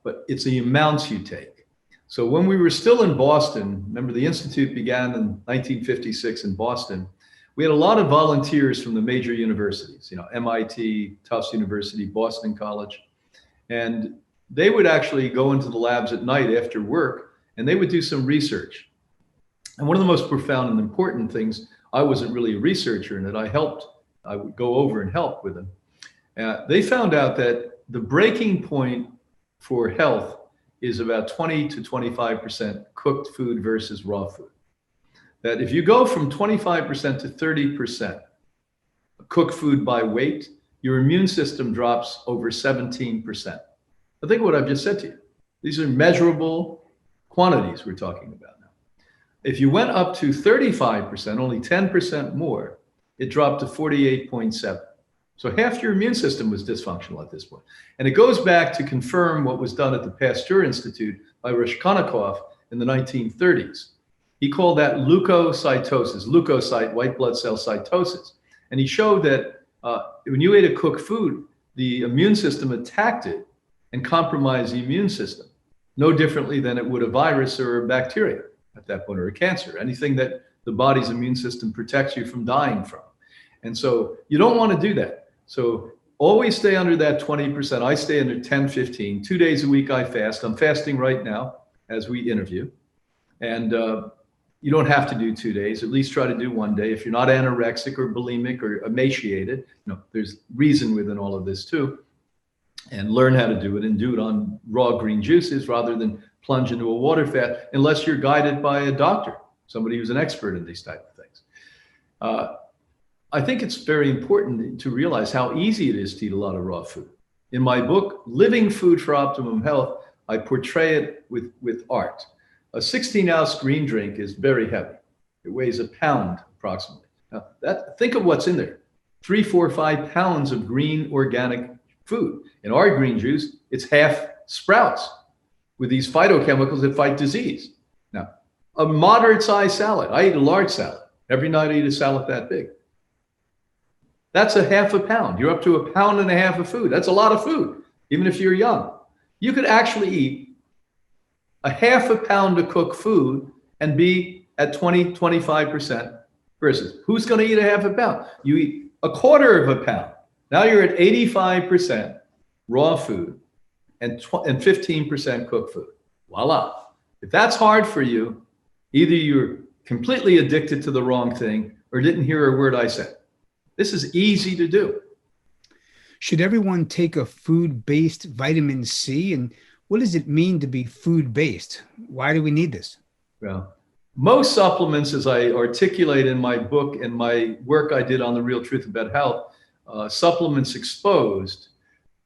But it's the amounts you take. So when we were still in Boston, remember the Institute began in 1956 in Boston, we had a lot of volunteers from the major universities, MIT, Tufts University, Boston College. And they would actually go into the labs at night after work and they would do some research. And one of the most profound and important things, I wasn't really a researcher in it. I helped I would go over and help with them. They found out that the breaking point for health is about 20 to 25% cooked food versus raw food. That if you go from 25% to 30% cooked food by weight, your immune system drops over 17%. But think of what I've just said to you. These are measurable quantities we're talking about now. If you went up to 35%, only 10% more, it dropped to 48.7. So half your immune system was dysfunctional at this point. And it goes back to confirm what was done at the Pasteur Institute by Reshetnikov in the 1930s. He called that leukocytosis, leukocyte, white blood cell cytosis. And he showed that when you ate a cooked food, the immune system attacked it and compromised the immune system, no differently than it would a virus or a bacteria at that point, or a cancer, anything that the body's immune system protects you from dying from. And so you don't want to do that. So always stay under that 20%. I stay under 10, 15. 2 days a week I fast. I'm fasting right now as we interview. And you don't have to do 2 days. At least try to do 1 day. If you're not anorexic or bulimic or emaciated, there's reason within all of this too. And learn how to do it, and do it on raw green juices rather than plunge into a water fast, unless you're guided by a doctor, somebody who's an expert in these type of things. I think it's very important to realize how easy it is to eat a lot of raw food. In my book, Living Food for Optimum Health, I portray it with art. A 16-ounce green drink is very heavy. It weighs a pound approximately. Now, think of what's in there. 3, 4, 5 pounds of green organic food. In our green juice, it's half sprouts with these phytochemicals that fight disease. Now, a moderate-sized salad. I eat a large salad. Every night I eat a salad that big. That's a half a pound. You're up to 1.5 pounds of food. That's a lot of food, even if you're young. You could actually eat a half a pound of cooked food and be at 20, 25% versus who's going to eat a half a pound? You eat a quarter of a pound. Now you're at 85% raw food and 15% cooked food. Voila. If that's hard for you, either you're completely addicted to the wrong thing or didn't hear a word I said. This is easy to do. Should everyone take a food-based vitamin C? And what does it mean to be food-based? Why do we need this? Well, most supplements, as I articulate in my book and my work I did on The Real Truth About Health, Supplements Exposed,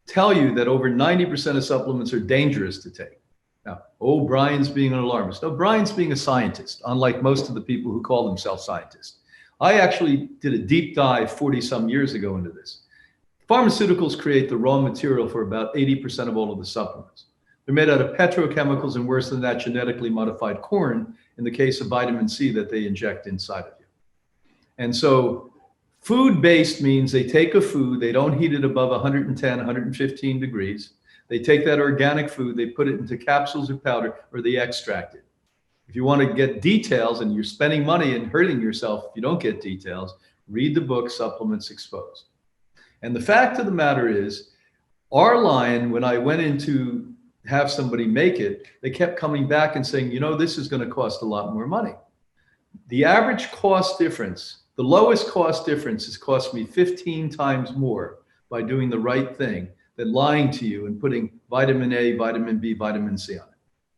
tell you that over 90% of supplements are dangerous to take. Now, Brian's being an alarmist. No, Brian's being a scientist, unlike most of the people who call themselves scientists. I actually did a deep dive 40 some years ago into this. Pharmaceuticals create the raw material for about 80% of all of the supplements. They're made out of petrochemicals and, worse than that, genetically modified corn in the case of vitamin C that they inject inside of you. And so food-based means they take a food, they don't heat it above 110, 115 degrees. They take that organic food, they put it into capsules or powder, or they extract it. If you want to get details, and you're spending money and hurting yourself if you don't get details, read the book Supplements Exposed. And the fact of the matter is, our line, when I went in to have somebody make it, they kept coming back and saying, this is going to cost a lot more money. The average cost difference, the lowest cost difference has cost me 15 times more by doing the right thing than lying to you and putting vitamin A, vitamin B, vitamin C on it.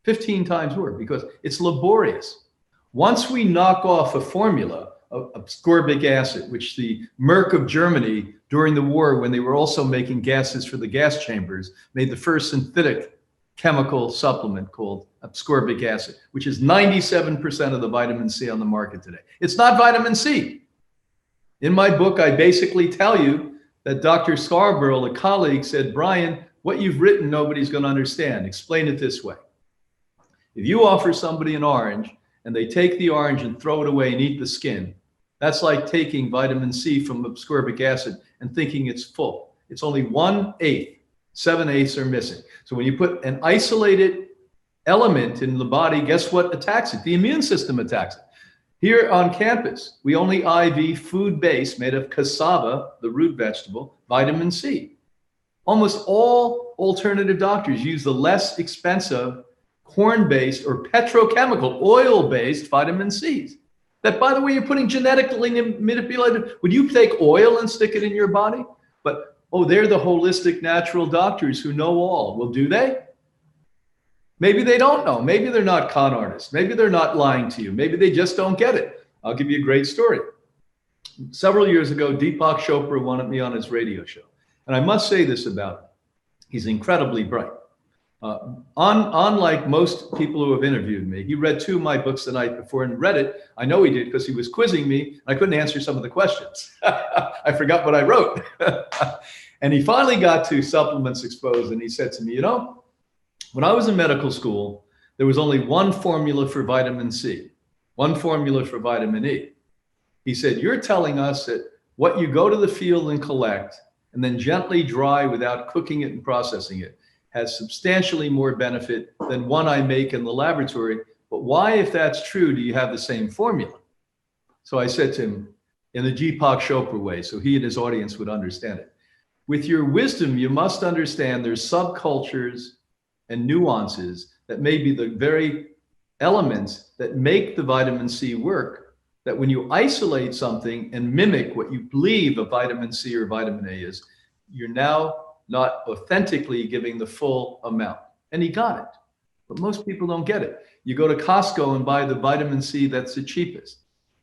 15 times more, because it's laborious. Once we knock off a formula of ascorbic acid, which the Merck of Germany during the war, when they were also making gases for the gas chambers, made the first synthetic chemical supplement called ascorbic acid, which is 97% of the vitamin C on the market today. It's not vitamin C. In my book, I basically tell you that Dr. Scarborough, a colleague, said, Brian, what you've written, nobody's going to understand. Explain it this way. If you offer somebody an orange and they take the orange and throw it away and eat the skin, that's like taking vitamin C from ascorbic acid and thinking it's full. It's only 1/8. 7/8 are missing. So when you put an isolated element in the body, guess what attacks it? The immune system attacks it. Here on campus, we only IV food-based, made of cassava, the root vegetable, vitamin C. Almost all alternative doctors use the less expensive corn-based or petrochemical, oil-based vitamin Cs. that, by the way, you're putting genetically manipulated. Would you take oil and stick it in your body? But, oh, they're the holistic natural doctors who know all. Well, do they? Maybe they don't know. Maybe they're not con artists. Maybe they're not lying to you. Maybe they just don't get it. I'll give you a great story. Several years ago, Deepak Chopra wanted me on his radio show. And I must say this about him. He's incredibly bright. Unlike most people who have interviewed me, he read 2 of my books the night before and read it. I know he did because he was quizzing me. I couldn't answer some of the questions. I forgot what I wrote. And he finally got to Supplements Exposed, and he said to me, you know, when I was in medical school, there was only one formula for vitamin C, one formula for vitamin E. He said, you're telling us that what you go to the field and collect and then gently dry without cooking it and processing it has substantially more benefit than one I make in the laboratory. But why, if that's true, do you have the same formula? So I said to him, in the Deepak Chopra way, so he and his audience would understand it. With your wisdom, you must understand there's subcultures and nuances that may be the very elements that make the vitamin C work, that when you isolate something and mimic what you believe a vitamin C or vitamin A is, you're now not authentically giving the full amount. And he got it. But most people don't get it. You go to Costco and buy the vitamin C that's the cheapest.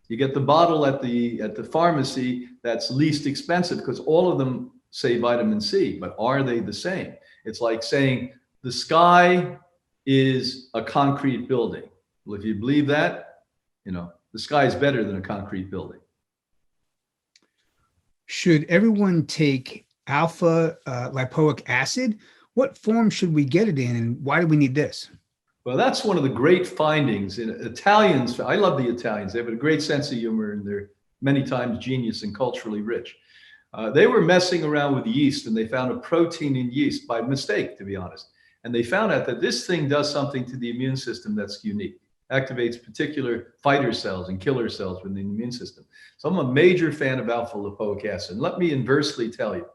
You get the bottle at the pharmacy that's least expensive because all of them say vitamin C, but are they the same? It's like saying the sky is a concrete building. Well, if you believe that, you know, the sky is better than a concrete building. Should everyone take alpha lipoic acid? What form should we get it in, and why do we need this? Well, that's one of the great findings in Italians. I love the Italians. They have a great sense of humor, and they're many times genius and culturally rich. They were messing around with yeast, and they found a protein in yeast by mistake, to be honest. And they found out that this thing does something to the immune system that's unique. Activates particular fighter cells and killer cells within the immune system. So I'm a major fan of alpha lipoic acid. And let me inversely tell you,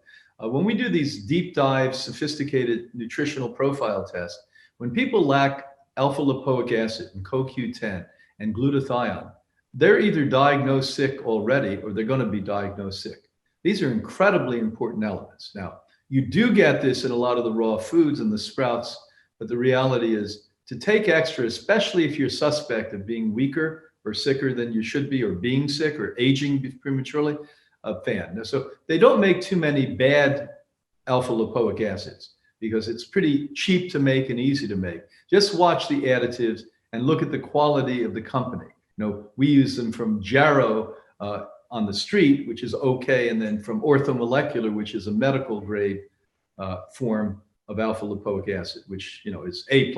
when we do these deep dive, sophisticated nutritional profile tests, when people lack alpha lipoic acid and CoQ10 and glutathione, they're either diagnosed sick already or they're going to be diagnosed sick. These are incredibly important elements. Now, you do get this in a lot of the raw foods and the sprouts, but the reality is to take extra, especially if you're suspect of being weaker or sicker than you should be, or being sick or aging prematurely, a fan. Now, so they don't make too many bad alpha lipoic acids because it's pretty cheap to make and easy to make. Just watch the additives and look at the quality of the company. You know, we use them from Jarrow on the street, which is okay, and then from Orthomolecular, which is a medical grade form of alpha lipoic acid, which, you know, is A++.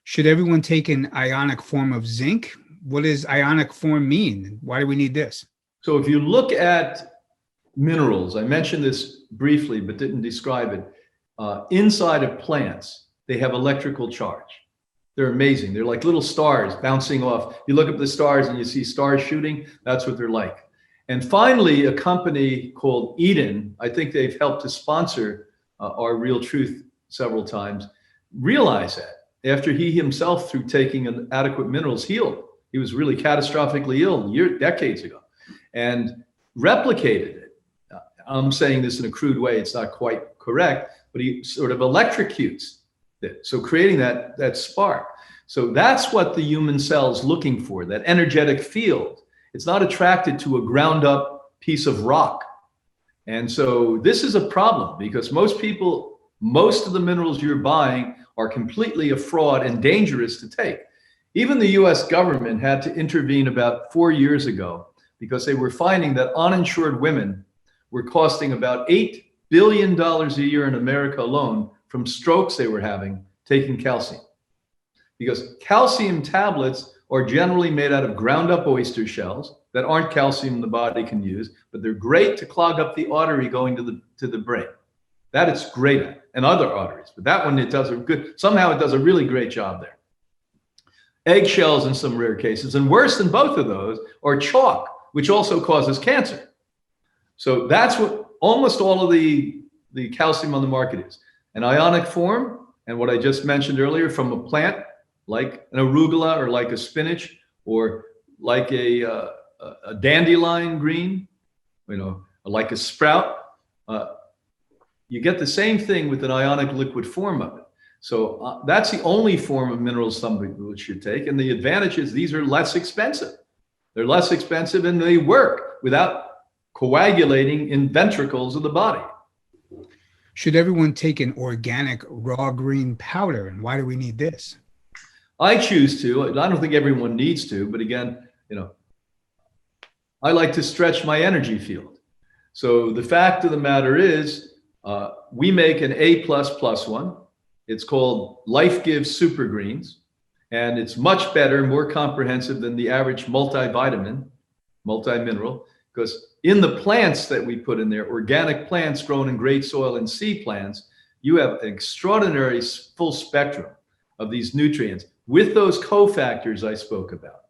Should everyone take an ionic form of zinc? What does ionic form mean? Why do we need this? So if you look at minerals, I mentioned this briefly, but didn't describe it. Inside of plants, they have electrical charge. They're amazing. They're like little stars bouncing off. You look up the stars and you see stars shooting. That's what they're like. And finally, a company called Eden, I think they've helped to sponsor our Real Truth several times, realized that after he himself, through taking inadequate minerals, healed. He was really catastrophically ill decades ago and replicated it. I'm saying this in a crude way. It's not quite correct, but he sort of electrocutes it. So creating that spark. So that's what the human cell's looking for, that energetic field. It's not attracted to a ground up piece of rock. And so this is a problem because most of the minerals you're buying are completely a fraud and dangerous to take. Even the US government had to intervene about 4 years ago because they were finding that uninsured women were costing about $8 billion a year in America alone from strokes they were having taking calcium. Because calcium tablets are generally made out of ground up oyster shells that aren't calcium the body can use, but they're great to clog up the artery going to the brain. That it's great at, and other arteries, but that one somehow it does a really great job there. Eggshells in some rare cases, and worse than both of those are chalk, which also causes cancer. So that's what almost all of the calcium on the market is. An ionic form, and what I just mentioned earlier from a plant like an arugula or like a spinach, or like a dandelion green, like a sprout. You get the same thing with an ionic liquid form of it. So that's the only form of minerals some people should take. And the advantage is these are less expensive. They're less expensive and they work without coagulating in ventricles of the body. Should everyone take an organic raw green powder? And why do we need this? I choose to. I don't think everyone needs to, but again, I like to stretch my energy field. So the fact of the matter is, we make an A++ one. It's called Life Give Super Greens, and it's much better, more comprehensive than the average multivitamin, multimineral, because in the plants that we put in there, organic plants grown in great soil and sea plants, you have an extraordinary full spectrum of these nutrients with those cofactors I spoke about.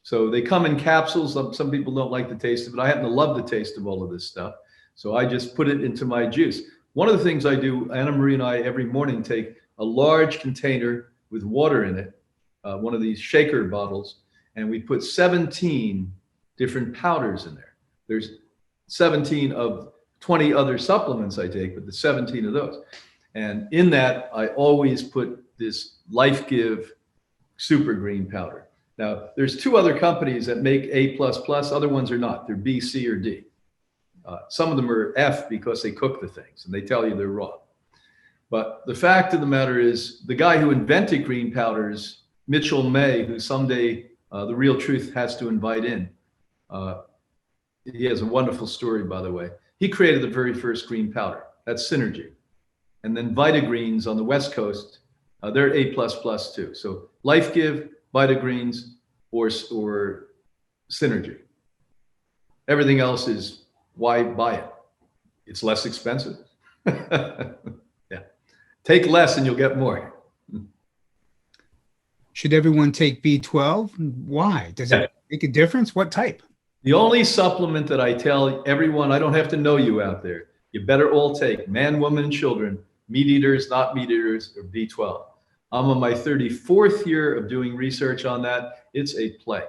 So they come in capsules. Some people don't like the taste of it. I happen to love the taste of all of this stuff. So I just put it into my juice. One of the things I do, Anna Marie and I every morning take a large container with water in it, one of these shaker bottles, and we put 17 different powders in there. There's 17 of 20 other supplements I take, but the 17 of those. And in that, I always put this Life Give Super Green powder. Now, there's two other companies that make A++. Other ones are not. They're B, C, or D. Some of them are F because they cook the things and they tell you they're raw. But the fact of the matter is, the guy who invented green powders, Mitchell May, who someday The Real Truth has to invite in, he has a wonderful story, by the way. He created the very first green powder. That's Synergy. And then Vitagreens on the West Coast, they're A++ too. So Life Give, Vitagreens, or Synergy. Everything else is, why buy it? It's less expensive. Yeah. Take less and you'll get more. Should everyone take B12? Why? Does it make a difference? What type? The only supplement that I tell everyone, I don't have to know you out there, you better all take, man, woman, and children, meat eaters, not meat eaters, or B12. I'm on my 34th year of doing research on that. It's a plague.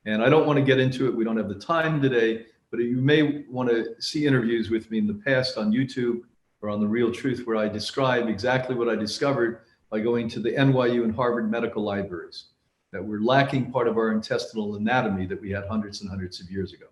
And I don't want to get into it. We don't have the time today, but you may want to see interviews with me in the past on YouTube or on The Real Truth, where I describe exactly what I discovered by going to the NYU and Harvard medical libraries, that we're lacking part of our intestinal anatomy that we had hundreds and hundreds of years ago.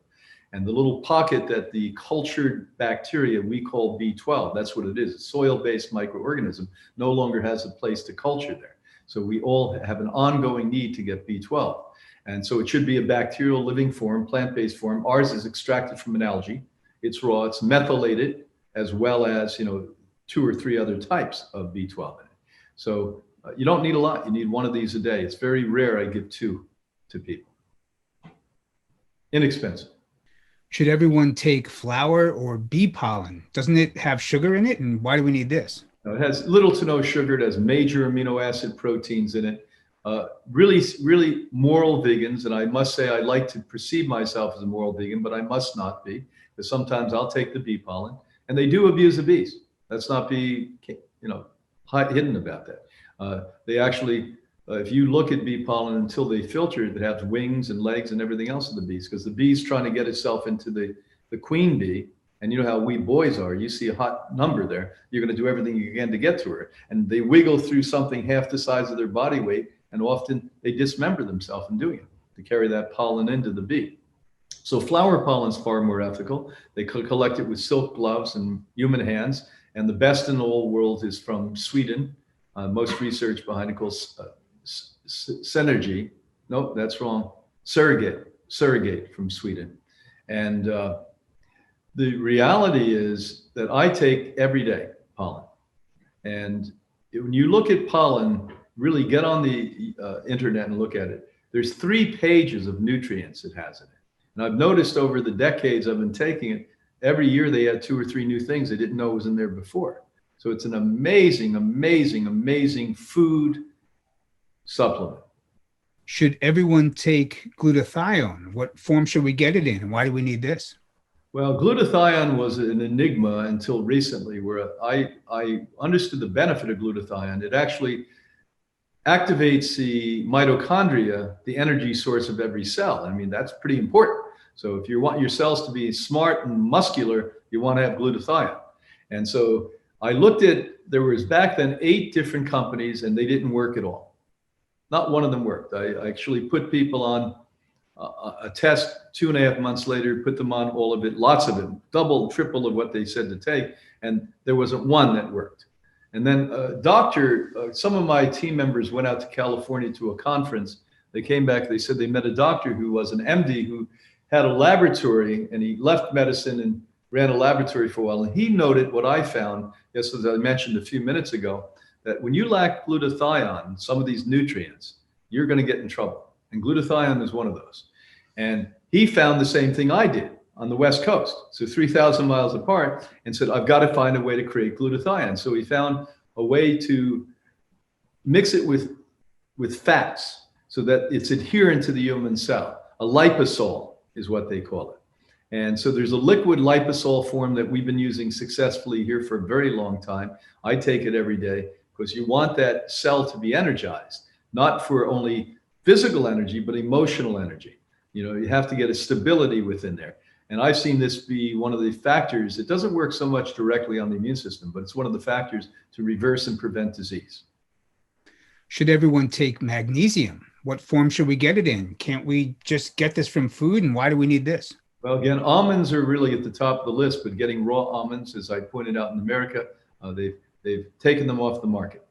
And the little pocket that the cultured bacteria we call B12, that's what it is, a soil-based microorganism, no longer has a place to culture there. So we all have an ongoing need to get B12. And so it should be a bacterial living form, plant-based form. Ours is extracted from an algae. It's raw, it's methylated, as well as 2 or 3 other types of B12 in it. So you don't need a lot. You need one of these a day. It's very rare I give 2 to people. Inexpensive. Should everyone take flower or bee pollen? Doesn't it have sugar in it? And why do we need this? Now, it has little to no sugar. It has major amino acid proteins in it. Really, really moral vegans. And I must say, I like to perceive myself as a moral vegan, but I must not be, because sometimes I'll take the bee pollen, and they do abuse the bees. Let's not be, hidden about that. They actually, if you look at bee pollen until they filter it, it has wings and legs and everything else of the bees, because the bee's trying to get itself into the queen bee. And you know how we boys are. You see a hot number there, you're going to do everything you can to get to her. And they wiggle through something half the size of their body weight, and often they dismember themselves in doing it to carry that pollen into the bee. So flower pollen is far more ethical. They collect it with silk gloves and human hands. And the best in the whole world is from Sweden. Most research behind it called Synergy. Nope, that's wrong. Surrogate from Sweden. And the reality is that I take every day pollen. And when you look at pollen, really get on the internet and look at it. There's 3 pages of nutrients it has in it. And I've noticed over the decades I've been taking it, every year they add 2 or 3 new things they didn't know was in there before. So it's an amazing, amazing, amazing food supplement. Should everyone take glutathione? What form should we get it in? And why do we need this? Well, glutathione was an enigma until recently, where I understood the benefit of glutathione. It actually activates the mitochondria, the energy source of every cell. I mean, that's pretty important. So if you want your cells to be smart and muscular, you want to have glutathione. And so I looked at, there was back then 8 different companies and they didn't work at all. Not one of them worked. I actually put people on a test 2.5 months later, put them on all of it, lots of it, double, triple of what they said to take. And there wasn't one that worked. And then some of my team members went out to California to a conference. They came back, they said they met a doctor who was an MD who had a laboratory, and he left medicine and ran a laboratory for a while. And he noted what I found, yes, as I mentioned a few minutes ago, that when you lack glutathione, some of these nutrients, you're going to get in trouble. And glutathione is one of those. And he found the same thing I did on the West Coast, so 3,000 miles apart, and said, I've got to find a way to create glutathione. So he found a way to mix it with fats so that it's adherent to the human cell. A liposol is what they call it. And so there's a liquid liposol form that we've been using successfully here for a very long time. I take it every day because you want that cell to be energized, not for only physical energy, but emotional energy. You know, you have to get a stability within there. And I've seen this be one of the factors. It doesn't work so much directly on the immune system, but it's one of the factors to reverse and prevent disease. Should everyone take magnesium? What form should we get it in? Can't we just get this from food? And why do we need this? Well, again, almonds are really at the top of the list, but getting raw almonds, as I pointed out in America, they've taken them off the market.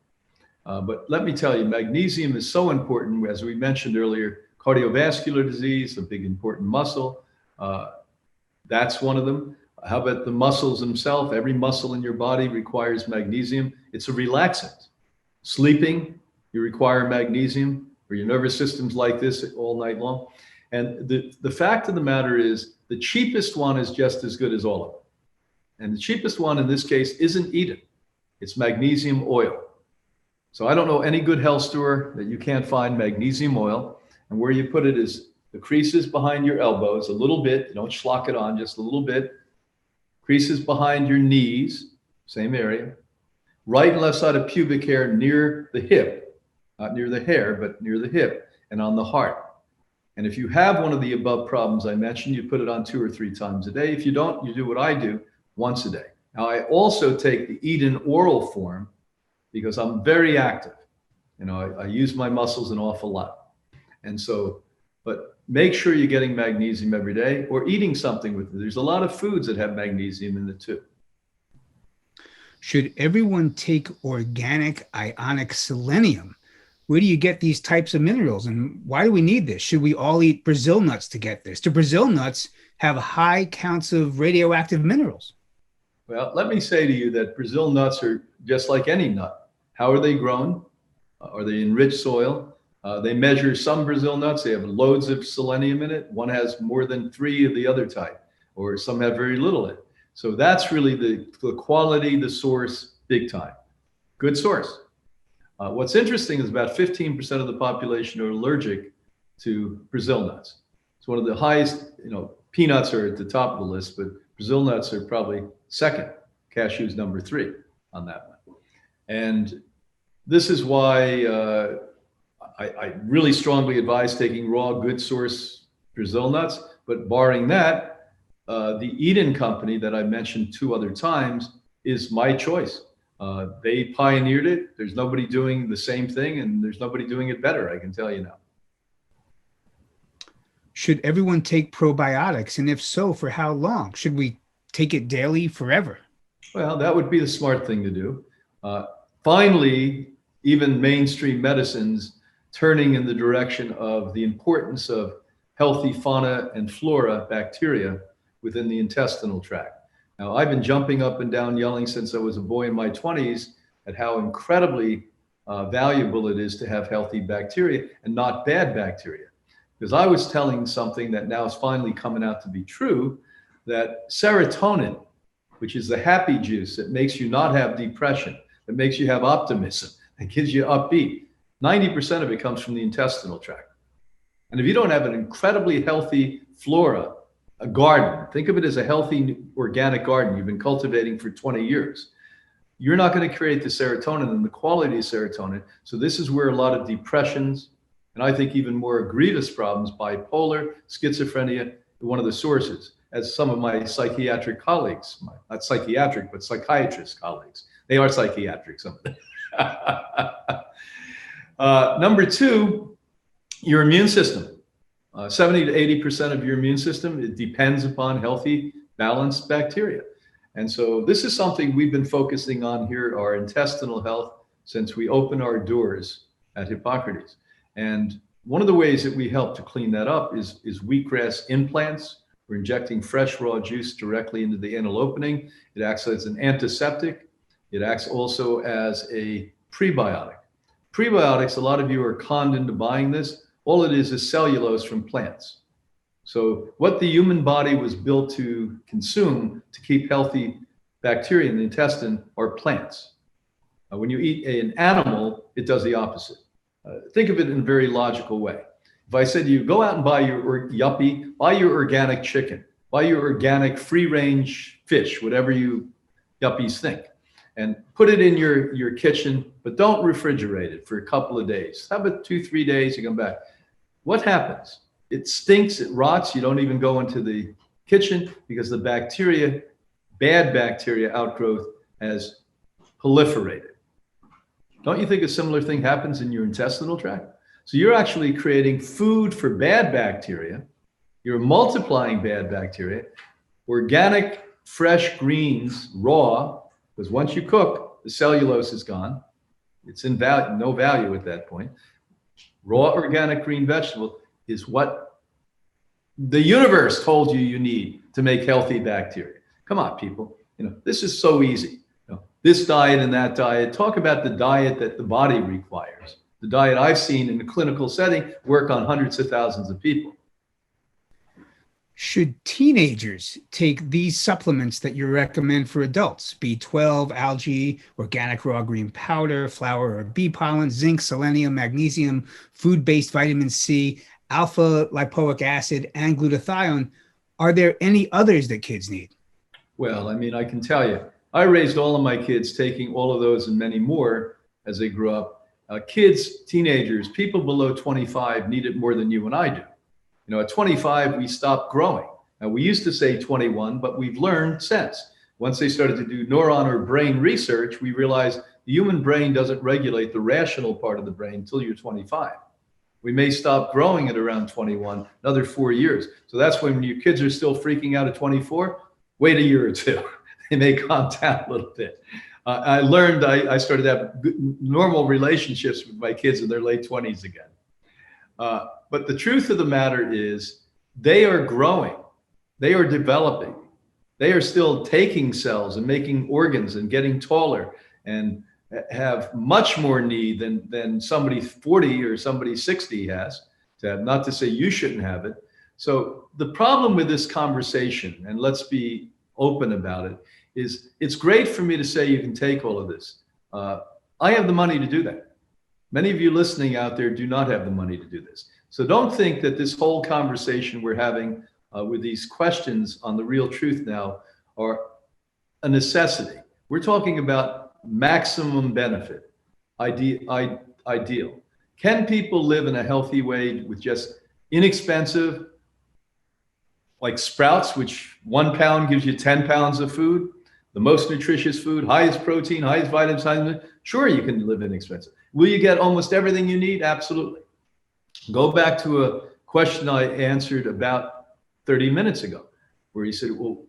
But let me tell you, magnesium is so important, as we mentioned earlier, cardiovascular disease, a big important muscle. That's one of them. How about the muscles themselves? Every muscle in your body requires magnesium. It's a relaxant. Sleeping, you require magnesium, or your nervous system's like this all night long. And the fact of the matter is, the cheapest one is just as good as all of them. And the cheapest one in this case isn't Eden. It's magnesium oil. So I don't know any good health store that you can't find magnesium oil. And where you put it is the creases behind your elbows, a little bit. You don't schlock it on, just a little bit. Creases behind your knees, same area. Right and left side of pubic hair near the hip, not near the hair, but near the hip, and on the heart. And if you have one of the above problems I mentioned, you put it on 2 or 3 times a day. If you don't, you do what I do, once a day. Now, I also take the Eden oral form because I'm very active. You know, I use my muscles an awful lot. And so, but make sure you're getting magnesium every day or eating something with it. There's a lot of foods that have magnesium in it too. Should everyone take organic ionic selenium? Where do you get these types of minerals, and why do we need this? Should we all eat Brazil nuts to get this? Do Brazil nuts have high counts of radioactive minerals? Well, let me say to you that Brazil nuts are just like any nut. How are they grown? Are they in rich soil? They measure some Brazil nuts. They have loads of selenium in it. One has more than 3 of the other type, or some have very little in it. So that's really the quality, the source, big time. Good source. What's interesting is about 15% of the population are allergic to Brazil nuts. It's one of the highest, you know, peanuts are at the top of the list, but Brazil nuts are probably second. Cashews number 3 on that one. And this is why I really strongly advise taking raw, good source Brazil nuts. But barring that, the Eden company that I mentioned 2 other times is my choice. They pioneered it. There's nobody doing the same thing, and there's nobody doing it better, I can tell you now. Should everyone take probiotics? And if so, for how long? Should we take it daily forever? Well, that would be the smart thing to do. Finally, even mainstream medicines turning in the direction of the importance of healthy fauna and flora, bacteria within the intestinal tract. Now, I've been jumping up and down yelling since I was a boy in my 20s at how incredibly valuable it is to have healthy bacteria and not bad bacteria. Because I was telling something that now is finally coming out to be true, that serotonin, which is the happy juice that makes you not have depression, that makes you have optimism, that gives you upbeat, 90% of it comes from the intestinal tract. And if you don't have an incredibly healthy flora, a garden, think of it as a healthy organic garden you've been cultivating for 20 years. you're not going to create the serotonin and the quality of serotonin. So this is where a lot of depressions, and I think even more grievous problems, bipolar, schizophrenia, one of the sources. As some of my psychiatric colleagues, not psychiatric, but psychiatrist colleagues, they are psychiatric, some of them. Number two, your immune system. 70 to 80% of your immune system, it depends upon healthy, balanced bacteria. And so this is something we've been focusing on here, our intestinal health, since we opened our doors at Hippocrates. And one of the ways that we help to clean that up is wheatgrass implants. We're injecting fresh raw juice directly into the anal opening. It acts as an antiseptic. It acts also as a prebiotic. Prebiotics, a lot of you are conned into buying this. All it is cellulose from plants. So what the human body was built to consume to keep healthy bacteria in the intestine are plants. When you eat an animal, it does the opposite. Think of it in a very logical way. If I said to you, go out and buy your yuppie, buy your organic chicken, buy your organic free-range fish, whatever you yuppies think, and put it in your kitchen, but don't refrigerate it for a couple of days. How about 2-3 days, you come back. What happens? It stinks, it rots, you don't even go into the kitchen because the bacteria, bad bacteria outgrowth has proliferated. Don't you think a similar thing happens in your intestinal tract? So you're actually creating food for bad bacteria. You're multiplying bad bacteria. Organic, fresh greens, raw, because once you cook, the cellulose is gone. It's in value, no value at that point. Raw organic green vegetable is what the universe told you need to make healthy bacteria. Come on, people. This is so easy. This diet and that diet. Talk about the diet that the body requires. The diet I've seen in a clinical setting work on hundreds of thousands of people. Should teenagers take these supplements that you recommend for adults? B12, algae, organic raw green powder, flower or bee pollen, zinc, selenium, magnesium, food-based vitamin C, alpha lipoic acid, and glutathione. Are there any others that kids need? Well, I can tell you, I raised all of my kids taking all of those and many more as they grew up. Kids, teenagers, people below 25 need it more than you and I do. At 25, we stopped growing. Now, we used to say 21, but we've learned since. Once they started to do neuron or brain research, we realized the human brain doesn't regulate the rational part of the brain until you're 25. We may stop growing at around 21, another 4 years. So that's when your kids are still freaking out at 24, wait a year or two. They may calm down a little bit. I learned I started to have normal relationships with my kids in their late 20s again. But the truth of the matter is they are growing. They are developing. They are still taking cells and making organs and getting taller and have much more need than somebody 40 or somebody 60 has to have, not to say you shouldn't have it. So the problem with this conversation, and let's be open about it, is it's great for me to say you can take all of this. I have the money to do that. Many of you listening out there do not have the money to do this. So don't think that this whole conversation we're having with these questions on the real truth now are a necessity. We're talking about maximum benefit, ideal. Can people live in a healthy way with just inexpensive, like sprouts, which 1 pound gives you 10 pounds of food, the most nutritious food, highest protein, highest vitamins? Sure, you can live inexpensive. Will you get almost everything you need? Absolutely. Go back to a question I answered about 30 minutes ago, where you said, well,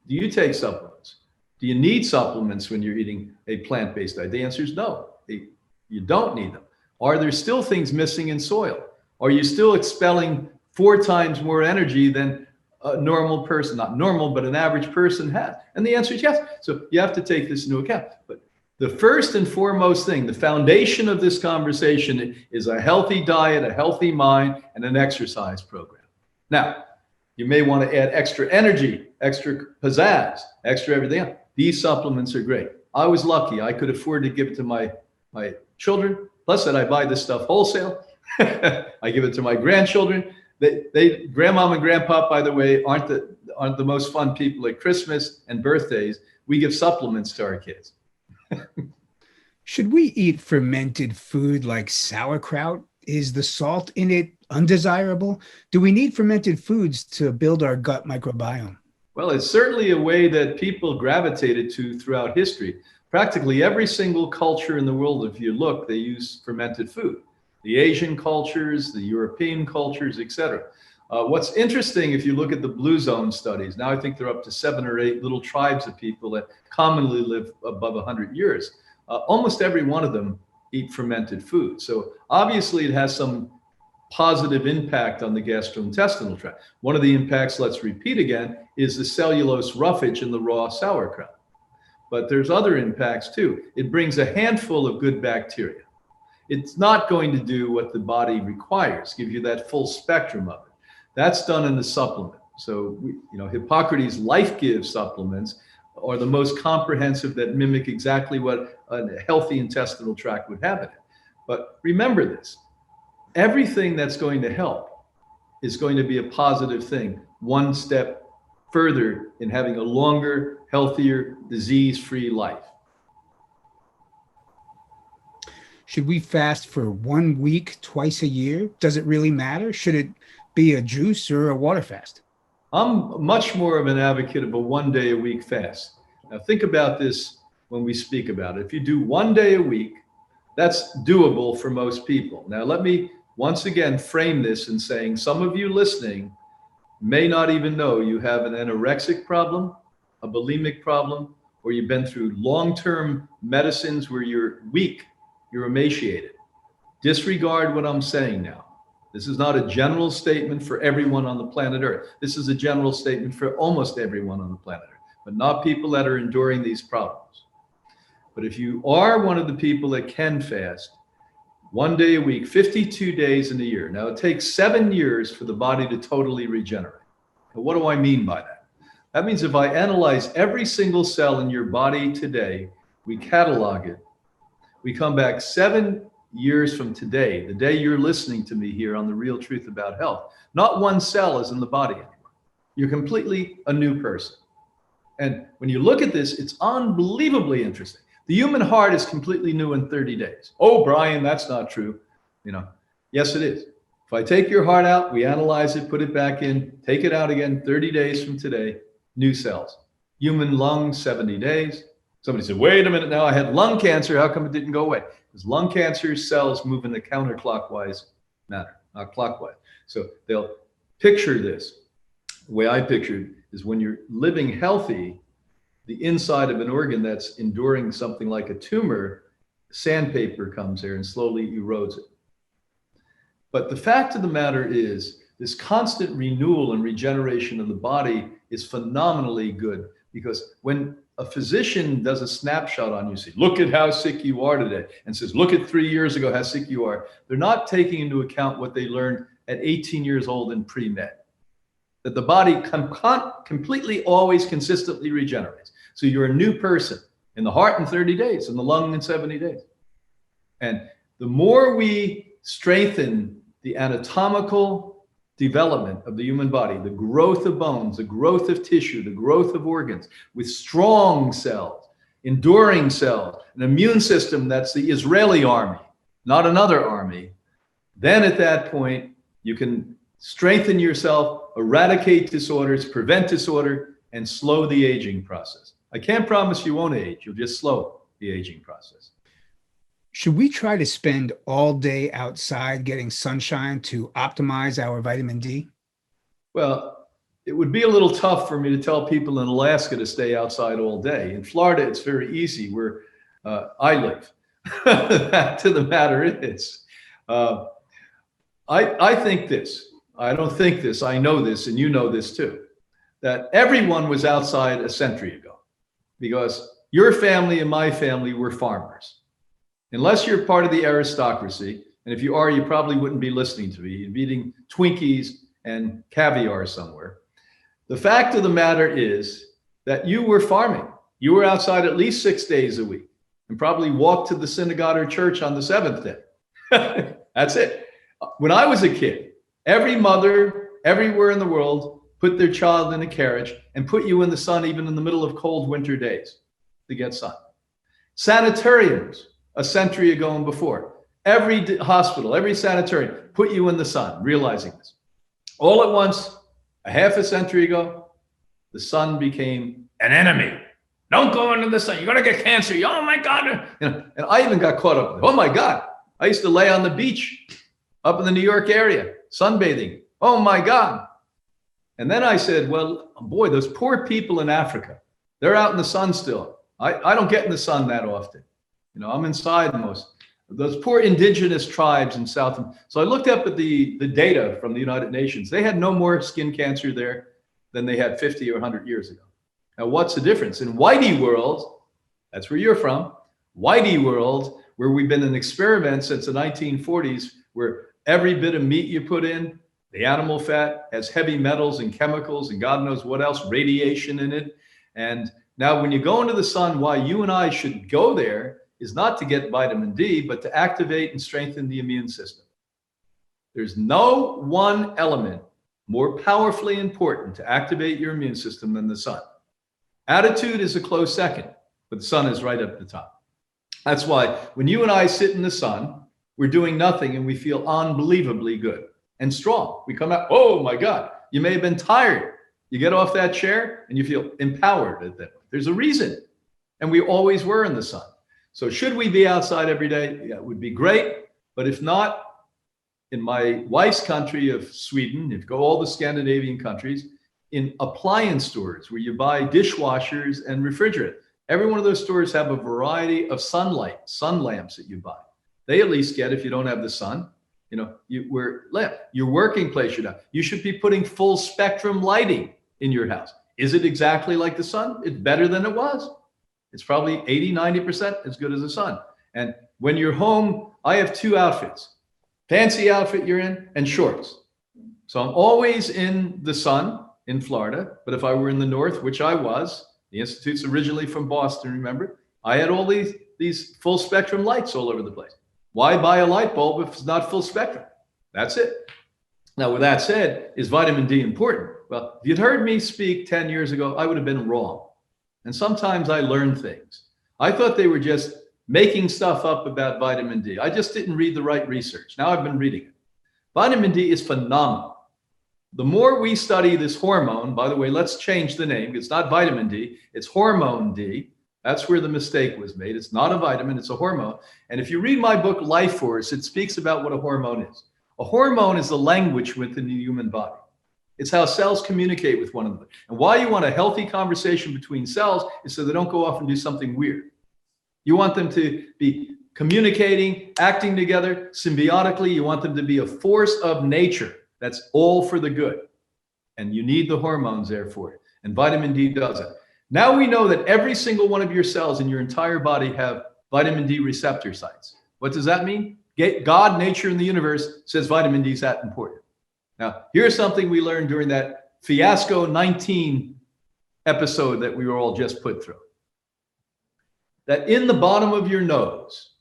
do you take supplements? Do you need supplements when you're eating a plant-based diet? The answer is no, you don't need them. Are there still things missing in soil? Are you still expelling 4 times more energy than a normal person, not normal, but an average person has? And the answer is yes. So you have to take this into account. But the first and foremost thing, the foundation of this conversation is a healthy diet, a healthy mind, and an exercise program. Now, you may want to add extra energy, extra pizzazz, extra everything else. These supplements are great. I was lucky. I could afford to give it to my children. Plus that I buy this stuff wholesale. I give it to my grandchildren. Grandmom and grandpa, by the way, aren't the most fun people at Christmas and birthdays. We give supplements to our kids. Should we eat fermented food like sauerkraut? Is the salt in it undesirable? Do we need fermented foods to build our gut microbiome? Well, it's certainly a way that people gravitated to throughout history. Practically every single culture in the world, if you look, they use fermented food. The Asian cultures, the European cultures, etc. What's interesting, if you look at the blue zone studies, now I think they're up to 7 or 8 little tribes of people that commonly live above 100 years. Almost every one of them eat fermented food. So obviously it has some positive impact on the gastrointestinal tract. One of the impacts, let's repeat again, is the cellulose roughage in the raw sauerkraut. But there's other impacts too. It brings a handful of good bacteria. It's not going to do what the body requires, give you that full spectrum of it. That's done in the supplement. So, Hippocrates Life Give supplements are the most comprehensive that mimic exactly what a healthy intestinal tract would have in it. But remember this, everything that's going to help is going to be a positive thing, one step further in having a longer, healthier, disease-free life. Should we fast for 1 week twice a year? Does it really matter? Should it be a juice or a water fast? I'm much more of an advocate of a 1 day a week fast. Now think about this when we speak about it. If you do 1 day a week, that's doable for most people. Now let me once again frame this in saying some of you listening may not even know you have an anorexic problem, a bulimic problem, or you've been through long-term medicines where you're weak, you're emaciated. Disregard what I'm saying now. This is not a general statement for everyone on the planet Earth. This is a general statement for almost everyone on the planet Earth, but not people that are enduring these problems. But if you are one of the people that can fast 1 day a week, 52 days in a year. Now it takes 7 years for the body to totally regenerate. Now, what do I mean by that? That means if I analyze every single cell in your body today, we catalog it, we come back 7 years from today, the day you're listening to me here on The Real Truth About Health, not one cell is in the body anymore. You're completely a new person. And when you look at this, it's unbelievably interesting. The human heart is completely new in 30 days. Oh, Brian, that's not true. Yes, it is. If I take your heart out, we analyze it, put it back in, take it out again, 30 days from today, new cells. Human lungs, 70 days. Somebody said, wait a minute now, I had lung cancer. How come it didn't go away? Because lung cancer cells move in a counterclockwise manner, not clockwise. So they'll picture this. The way I pictured is when you're living healthy, the inside of an organ that's enduring something like a tumor, sandpaper comes there and slowly erodes it. But the fact of the matter is, this constant renewal and regeneration of the body is phenomenally good, because when a physician does a snapshot on you, say, look at how sick you are today, and says, look at 3 years ago how sick you are, they're not taking into account what they learned at 18 years old in pre-med, that the body completely, always, consistently regenerates. So you're a new person in the heart in 30 days, in the lung in 70 days. And the more we strengthen the anatomical development of the human body, the growth of bones, the growth of tissue, the growth of organs, with strong cells, enduring cells, an immune system that's the Israeli army, not another army, then at that point, you can strengthen yourself, eradicate disorders, prevent disorder, and slow the aging process. I can't promise you won't age, you'll just slow the aging process. Should we try to spend all day outside getting sunshine to optimize our vitamin D? Well, it would be a little tough for me to tell people in Alaska to stay outside all day. In Florida, it's very easy where I live. Back to the matter is, I think this, I don't think this, I know this, and you know this too, that everyone was outside a century ago, because your family and my family were farmers. Unless you're part of the aristocracy, and if you are, you probably wouldn't be listening to me. You'd be eating Twinkies and caviar somewhere. The fact of the matter is that you were farming. You were outside at least 6 days a week and probably walked to the synagogue or church on the 7th day. That's it. When I was a kid, every mother everywhere in the world put their child in a carriage and put you in the sun, even in the middle of cold winter days, to get sun. Sanitariums, a century ago and before, every hospital, every sanitarium put you in the sun, realizing this. All at once, a half a century ago, the sun became an enemy. Don't go into the sun. You're going to get cancer. Oh my God. And I even got caught up. Oh my God. I used to lay on the beach up in the New York area, sunbathing. Oh my God. And then I said, well, boy, those poor people in Africa, they're out in the sun still. I don't get in the sun that often. You know, I'm inside most. Those poor indigenous tribes in South. So I looked up at the data from the United Nations. They had no more skin cancer there than they had 50 or 100 years ago. Now, what's the difference? In Whitey world, that's where you're from, Whitey world, where we've been in experiments since the 1940s, where every bit of meat you put in, the animal fat has heavy metals and chemicals and God knows what else, radiation in it. And now when you go into the sun, why you and I should go there is not to get vitamin D, but to activate and strengthen the immune system. There's no one element more powerfully important to activate your immune system than the sun. Attitude is a close second, but the sun is right up the top. That's why when you and I sit in the sun, we're doing nothing and we feel unbelievably good and strong. We come out, oh my God, you may have been tired. You get off that chair and you feel empowered at that. There's a reason. And we always were in the sun. So should we be outside every day? Yeah, it would be great. But if not, in my wife's country of Sweden, if you go all the Scandinavian countries, in appliance stores where you buy dishwashers and refrigerant, every one of those stores have a variety of sunlight, sun lamps that you buy. They at least get, if you don't have the sun, you know, your working place you should be putting full spectrum lighting in your house. Is it exactly like the sun? It's better than it was. It's probably 80, 90% as good as the sun. And when you're home, I have two outfits, fancy outfit you're in and shorts. So I'm always in the sun in Florida, but if I were in the north, which I was, the Institute's originally from Boston, remember? I had all these full spectrum lights all over the place. Why buy a light bulb if it's not full spectrum? That's it. Now, with that said, is vitamin D important? Well, if you'd heard me speak 10 years ago, I would have been wrong. And sometimes I learn things. I thought they were just making stuff up about vitamin D. I just didn't read the right research. Now I've been reading it. Vitamin D is phenomenal. The more we study this hormone, by the way, let's change the name. It's not vitamin D, it's hormone D. That's where the mistake was made. It's not a vitamin, it's a hormone. And if you read my book, Life Force, it speaks about what a hormone is. A hormone is the language within the human body. It's how cells communicate with one another. And why you want a healthy conversation between cells is so they don't go off and do something weird. You want them to be communicating, acting together symbiotically. You want them to be a force of nature. That's all for the good. And you need the hormones there for it. And vitamin D does it. Now we know that every single one of your cells in your entire body have vitamin D receptor sites. What does that mean? God, nature, and the universe says vitamin D is that important. Now, here's something we learned during that Fiasco 19 episode that we were all just put through. That in the bottom of your nose,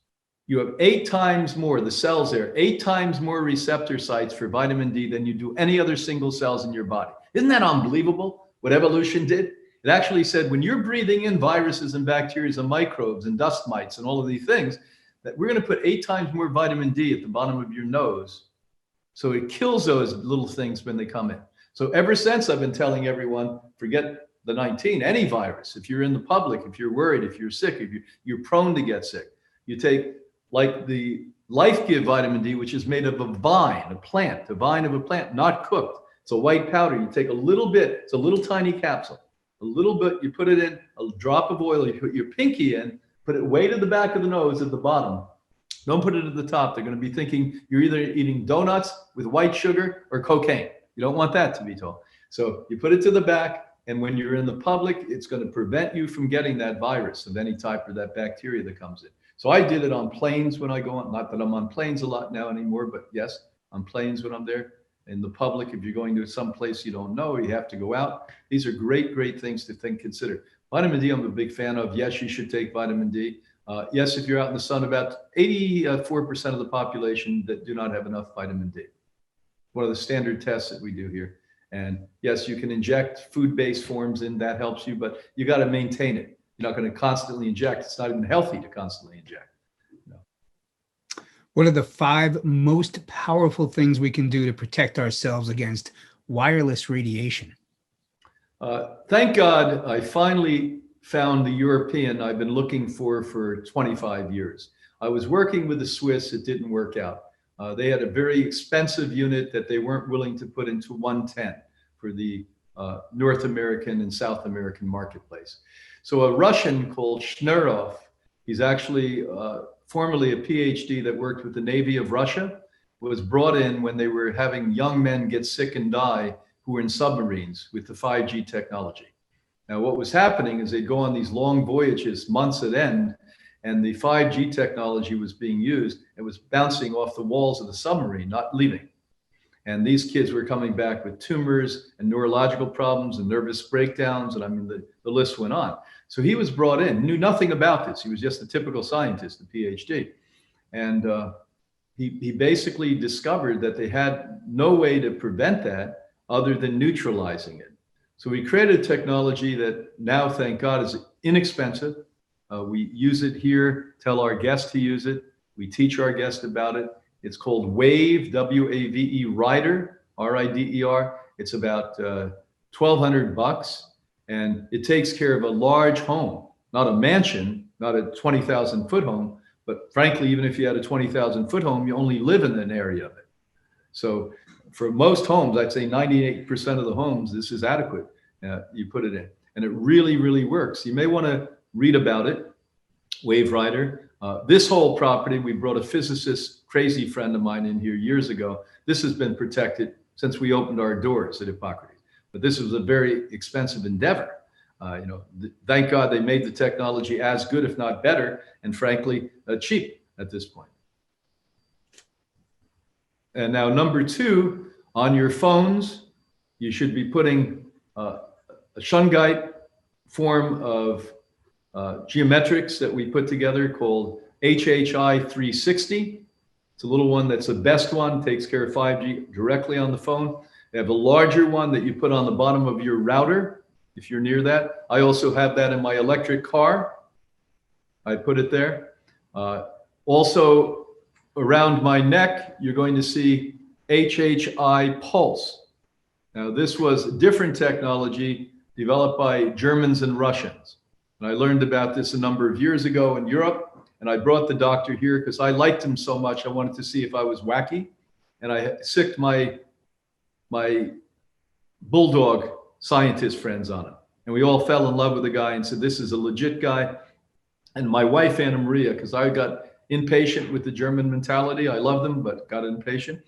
you have 8 times more, the cells there, 8 times more receptor sites for vitamin D than you do any other single cells in your body. Isn't that unbelievable what evolution did? It actually said when you're breathing in viruses and bacteria and microbes and dust mites and all of these things, that we're going to put 8 times more vitamin D at the bottom of your nose. So it kills those little things when they come in. So ever since I've been telling everyone, forget the 19, any virus, if you're in the public, if you're worried, if you're sick, if you're prone to get sick, you take like the Life Give vitamin D, which is made of a vine, a plant, the vine of a plant, not cooked. It's a white powder. You take a little bit, it's a little tiny capsule, a little bit, you put it in, a drop of oil, you put your pinky in, put it way to the back of the nose at the bottom. Don't put it at the top. They're going to be thinking you're either eating donuts with white sugar or cocaine. You don't want that to be told. So you put it to the back, and when you're in the public, it's going to prevent you from getting that virus of any type or that bacteria that comes in. So I did it on planes when I go on, not that I'm on planes a lot now anymore, but yes, on planes when I'm there. In the public, if you're going to some place you don't know, you have to go out. These are great, great things to consider. Vitamin D, I'm a big fan of. Yes, you should take vitamin D. Yes, if you're out in the sun, about 84% of the population that do not have enough vitamin D. One of the standard tests that we do here. And yes, you can inject food-based forms in, that helps you, but you got to maintain it. You're not going to constantly inject. It's not even healthy to constantly inject. What are the 5 most powerful things we can do to protect ourselves against wireless radiation? Thank God I finally found the European I've been looking for 25 years. I was working with the Swiss. It didn't work out. They had a very expensive unit that they weren't willing to put into 110 for the North American and South American marketplace. So a Russian called Shnurov, he's actually formerly a PhD that worked with the Navy of Russia, was brought in when they were having young men get sick and die who were in submarines with the 5G technology. Now, what was happening is they'd go on these long voyages, months at end, and the 5G technology was being used. It was bouncing off the walls of the submarine, not leaving. And these kids were coming back with tumors and neurological problems and nervous breakdowns. And I mean, the list went on. So he was brought in, knew nothing about this. He was just a typical scientist, a PhD. And he basically discovered that they had no way to prevent that other than neutralizing it. So we created a technology that now, thank God, is inexpensive. We use it here, tell our guests to use it. We teach our guests about it. It's called WAVE, W-A-V-E, Rider, R-I-D-E-R. It's about $1,200, and it takes care of a large home, not a mansion, not a 20,000 foot home, but frankly, even if you had a 20,000 foot home, you only live in an area of it. So for most homes, I'd say 98% of the homes, this is adequate. You put it in, and it really, really works. You may want to read about it, Wave Rider. This whole property, we brought a physicist, crazy friend of mine in here years ago. This has been protected since we opened our doors at Hippocrates. But this was a very expensive endeavor. Thank God they made the technology as good, if not better, and frankly, cheap at this point. And now, number 2, on your phones, you should be putting a shungite form of geometrics that we put together called HHI 360. It's a little one that's the best one, takes care of 5G directly on the phone. They have a larger one that you put on the bottom of your router, if you're near that. I also have that in my electric car. I put it there. Also, around my neck, you're going to see HHI Pulse. Now, this was different technology developed by Germans and Russians. And I learned about this a number of years ago in Europe, and I brought the doctor here because I liked him so much. I wanted to see if I was wacky. And I sicked my bulldog scientist friends on him. And we all fell in love with the guy and said, this is a legit guy. And my wife, Anna Maria, because I got impatient with the German mentality. I love them, but got impatient.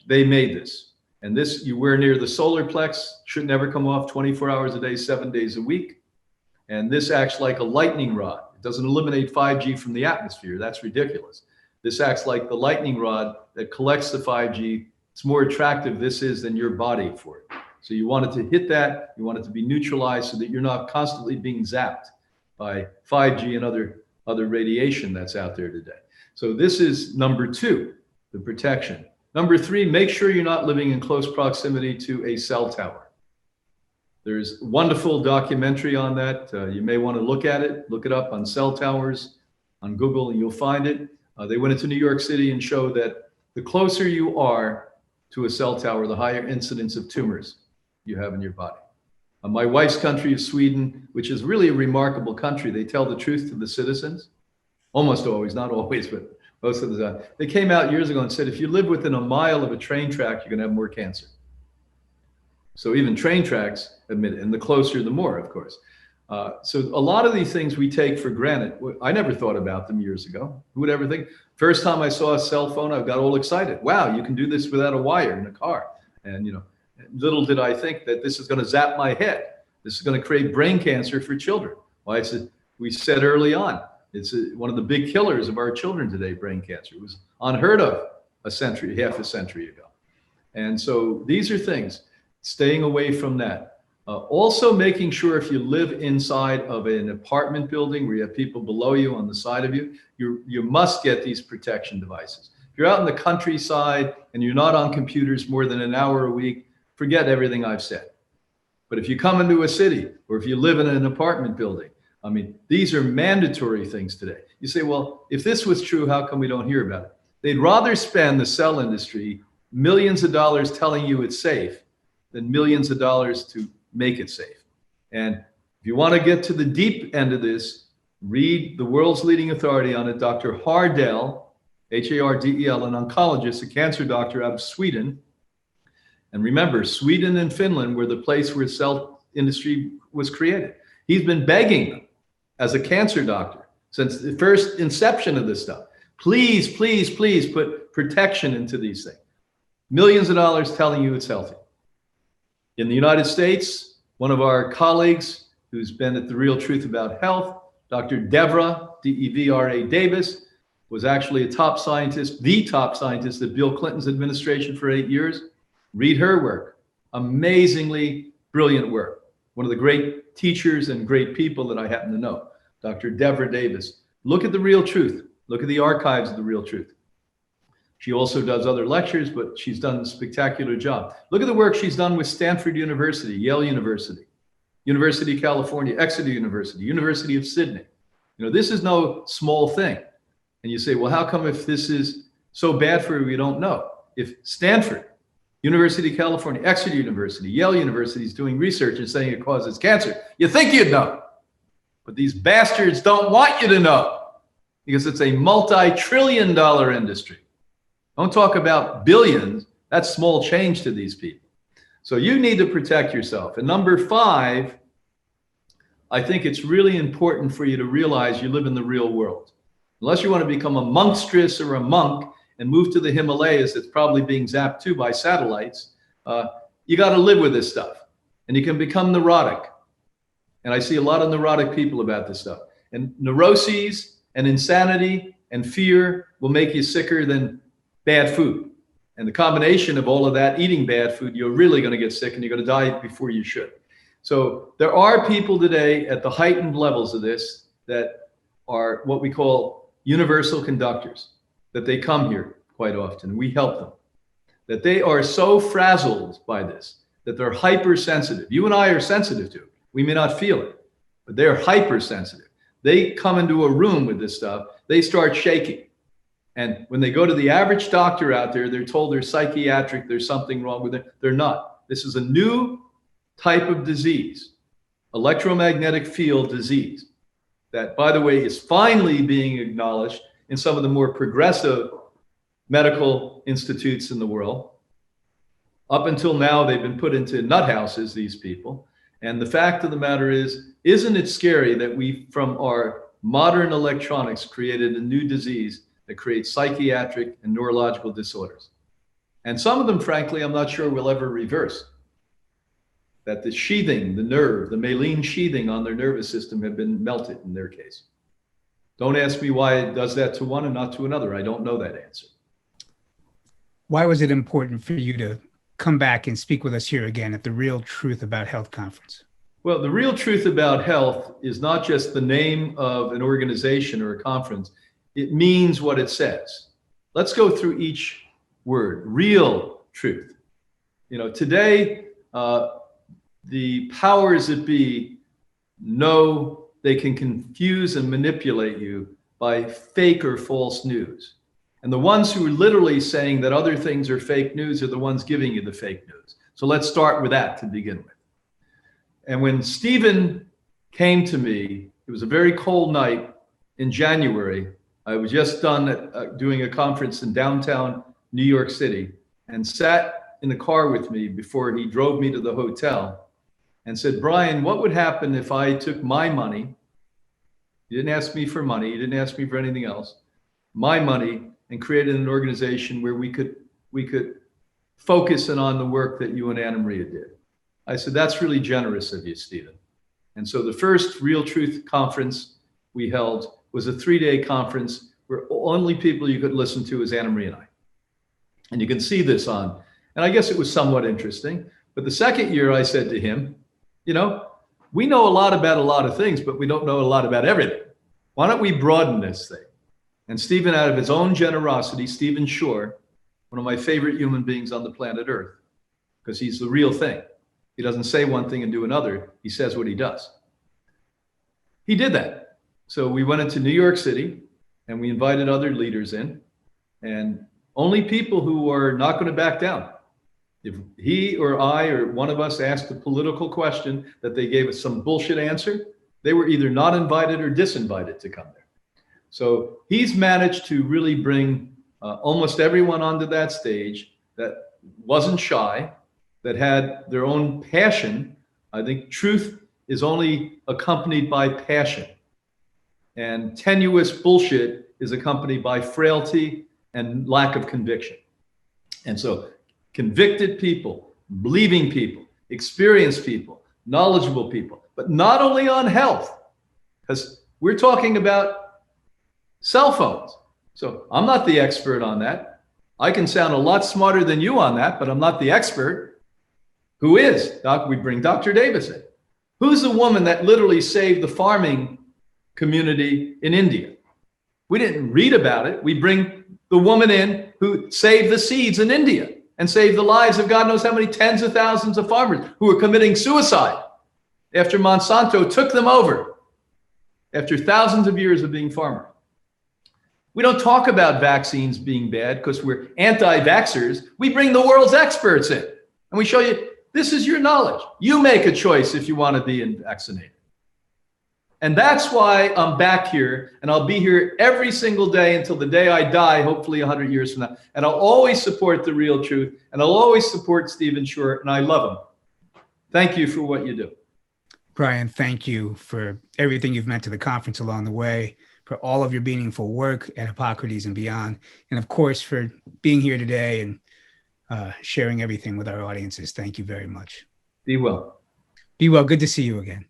They made this. And this you wear near the solar plex, should never come off 24 hours a day, 7 days a week. And this acts like a lightning rod. It doesn't eliminate 5G from the atmosphere. That's ridiculous. This acts like the lightning rod that collects the 5G. It's more attractive this is than your body for it. So you want it to hit that. You want it to be neutralized so that you're not constantly being zapped by 5G and other radiation that's out there today. So this is number 2, the protection. Number 3, make sure you're not living in close proximity to a cell tower. There's a wonderful documentary on that. You may want to look at it, look it up on cell towers on Google, and you'll find it. They went into New York City and showed that the closer you are to a cell tower, the higher incidence of tumors you have in your body. My wife's country is Sweden, which is really a remarkable country. They tell the truth to the citizens, almost always, not always, but most of the time. They came out years ago and said, if you live within a mile of a train track, you're going to have more cancer. So even train tracks admit it, and the closer, the more, of course. So a lot of these things we take for granted. I never thought about them years ago. Who would ever think? First time I saw a cell phone, I got all excited. Wow, you can do this without a wire in a car. And little did I think that this is going to zap my head. This is going to create brain cancer for children. Why? We said early on, it's one of the big killers of our children today, brain cancer. It was unheard of half a century ago. And so these are things, staying away from that. Also making sure if you live inside of an apartment building where you have people below you on the side of you, you must get these protection devices. If you're out in the countryside and you're not on computers more than an hour a week, forget everything I've said. But if you come into a city or if you live in an apartment building, I mean, these are mandatory things today. You say, well, if this was true, how come we don't hear about it? They'd rather spend, the cell industry, millions of dollars telling you it's safe than millions of dollars to make it safe. And if you want to get to the deep end of this, read the world's leading authority on it, Dr. Hardell, Hardel, an oncologist, a cancer doctor out of Sweden. And remember, Sweden and Finland were the place where cell industry was created. He's been begging them as a cancer doctor since the first inception of this stuff. Please, please, please put protection into these things. Millions of dollars telling you it's healthy. In the United States, one of our colleagues who's been at The Real Truth About Health, Dr. Devra, D-E-V-R-A Davis, was actually a top scientist, the top scientist at Bill Clinton's administration for 8 years. Read her work. Amazingly brilliant work. One of the great teachers and great people that I happen to know, Dr. Devra Davis. Look at The Real Truth. Look at the archives of The Real Truth. She also does other lectures, but she's done a spectacular job. Look at the work she's done with Stanford University, Yale University, University of California, Exeter University, University of Sydney. You know, this is no small thing. And you say, well, how come if this is so bad for you, we don't know? If Stanford, University of California, Exeter University, Yale University is doing research and saying it causes cancer, you think you'd know. But these bastards don't want you to know because it's a multi-trillion-dollar industry. Don't talk about billions. That's small change to these people. So you need to protect yourself. And number 5, I think it's really important for you to realize you live in the real world. Unless you want to become a monkstress or a monk and move to the Himalayas that's probably being zapped too by satellites, you got to live with this stuff. And you can become neurotic. And I see a lot of neurotic people about this stuff. And neuroses and insanity and fear will make you sicker than bad food. And the combination of all of that, eating bad food, you're really going to get sick and you're going to die before you should. So there are people today at the heightened levels of this that are what we call universal conductors, that they come here quite often. We help them. That they are so frazzled by this, that they're hypersensitive. You and I are sensitive to it. We may not feel it, but they're hypersensitive. They come into a room with this stuff, they start shaking. And when they go to the average doctor out there, they're told they're psychiatric, there's something wrong with it. They're not. This is a new type of disease, electromagnetic field disease, that, by the way, is finally being acknowledged in some of the more progressive medical institutes in the world. Up until now, they've been put into nut houses, these people. And the fact of the matter is, isn't it scary that we, from our modern electronics, created a new disease that creates psychiatric and neurological disorders? And some of them, frankly, I'm not sure we'll ever reverse. That the sheathing, the nerve, the myelin sheathing on their nervous system have been melted in their case. Don't ask me why it does that to one and not to another. I don't know that answer. Why was it important for you to come back and speak with us here again at the Real Truth About Health conference? Well, the Real Truth About Health is not just the name of an organization or a conference. It means what it says. Let's go through each word. Real truth. You know, today, the powers that be know they can confuse and manipulate you by fake or false news. And the ones who are literally saying that other things are fake news are the ones giving you the fake news. So let's start with that to begin with. And when Stephen came to me, it was a very cold night in January. I was just done doing a conference in downtown New York City and sat in the car with me before he drove me to the hotel and said, Brian, what would happen if I took my money? You didn't ask me for money. You didn't ask me for anything else. My money, and created an organization where we could focus in on the work that you and Anna Maria did. I said, that's really generous of you, Stephen. And so the first Real Truth conference we held was a 3-day conference where only people you could listen to is Anna Maria and I. And you can see this on, and I guess it was somewhat interesting. But the second year I said to him, you know, we know a lot about a lot of things, but we don't know a lot about everything. Why don't we broaden this thing? And Stephen, out of his own generosity, Stephen Shore, one of my favorite human beings on the planet Earth, because he's the real thing. He doesn't say one thing and do another. He says what he does. he did that. So we went into New York City and we invited other leaders in, and only people who are not going to back down. If he or I or one of us asked a political question that they gave us some bullshit answer, they were either not invited or disinvited to come there. So he's managed to really bring almost everyone onto that stage that wasn't shy, that had their own passion. I think truth is only accompanied by passion, and tenuous bullshit is accompanied by frailty and lack of conviction. And so convicted people, believing people, experienced people, knowledgeable people, but not only on health, because we're talking about cell phones. So I'm not the expert on that. I can sound a lot smarter than you on that, but I'm not the expert. Who is? We bring Dr. Davis in. Who's the woman that literally saved the farming community in India? We didn't read about it. We bring the woman in who saved the seeds in India and saved the lives of God knows how many tens of thousands of farmers who were committing suicide after Monsanto took them over after thousands of years of being farmers. We don't talk about vaccines being bad because we're anti-vaxxers. We bring the world's experts in and we show you, this is your knowledge. You make a choice if you want to be vaccinated. And that's why I'm back here, and I'll be here every single day until the day I die, hopefully 100 years from now. And I'll always support the real truth, and I'll always support Stephen Short, and I love him. Thank you for what you do. Brian, thank you for everything you've meant to the conference along the way, for all of your meaningful work at Hippocrates and beyond, and of course, for being here today and sharing everything with our audiences. Thank you very much. Be well. Be well. Good to see you again.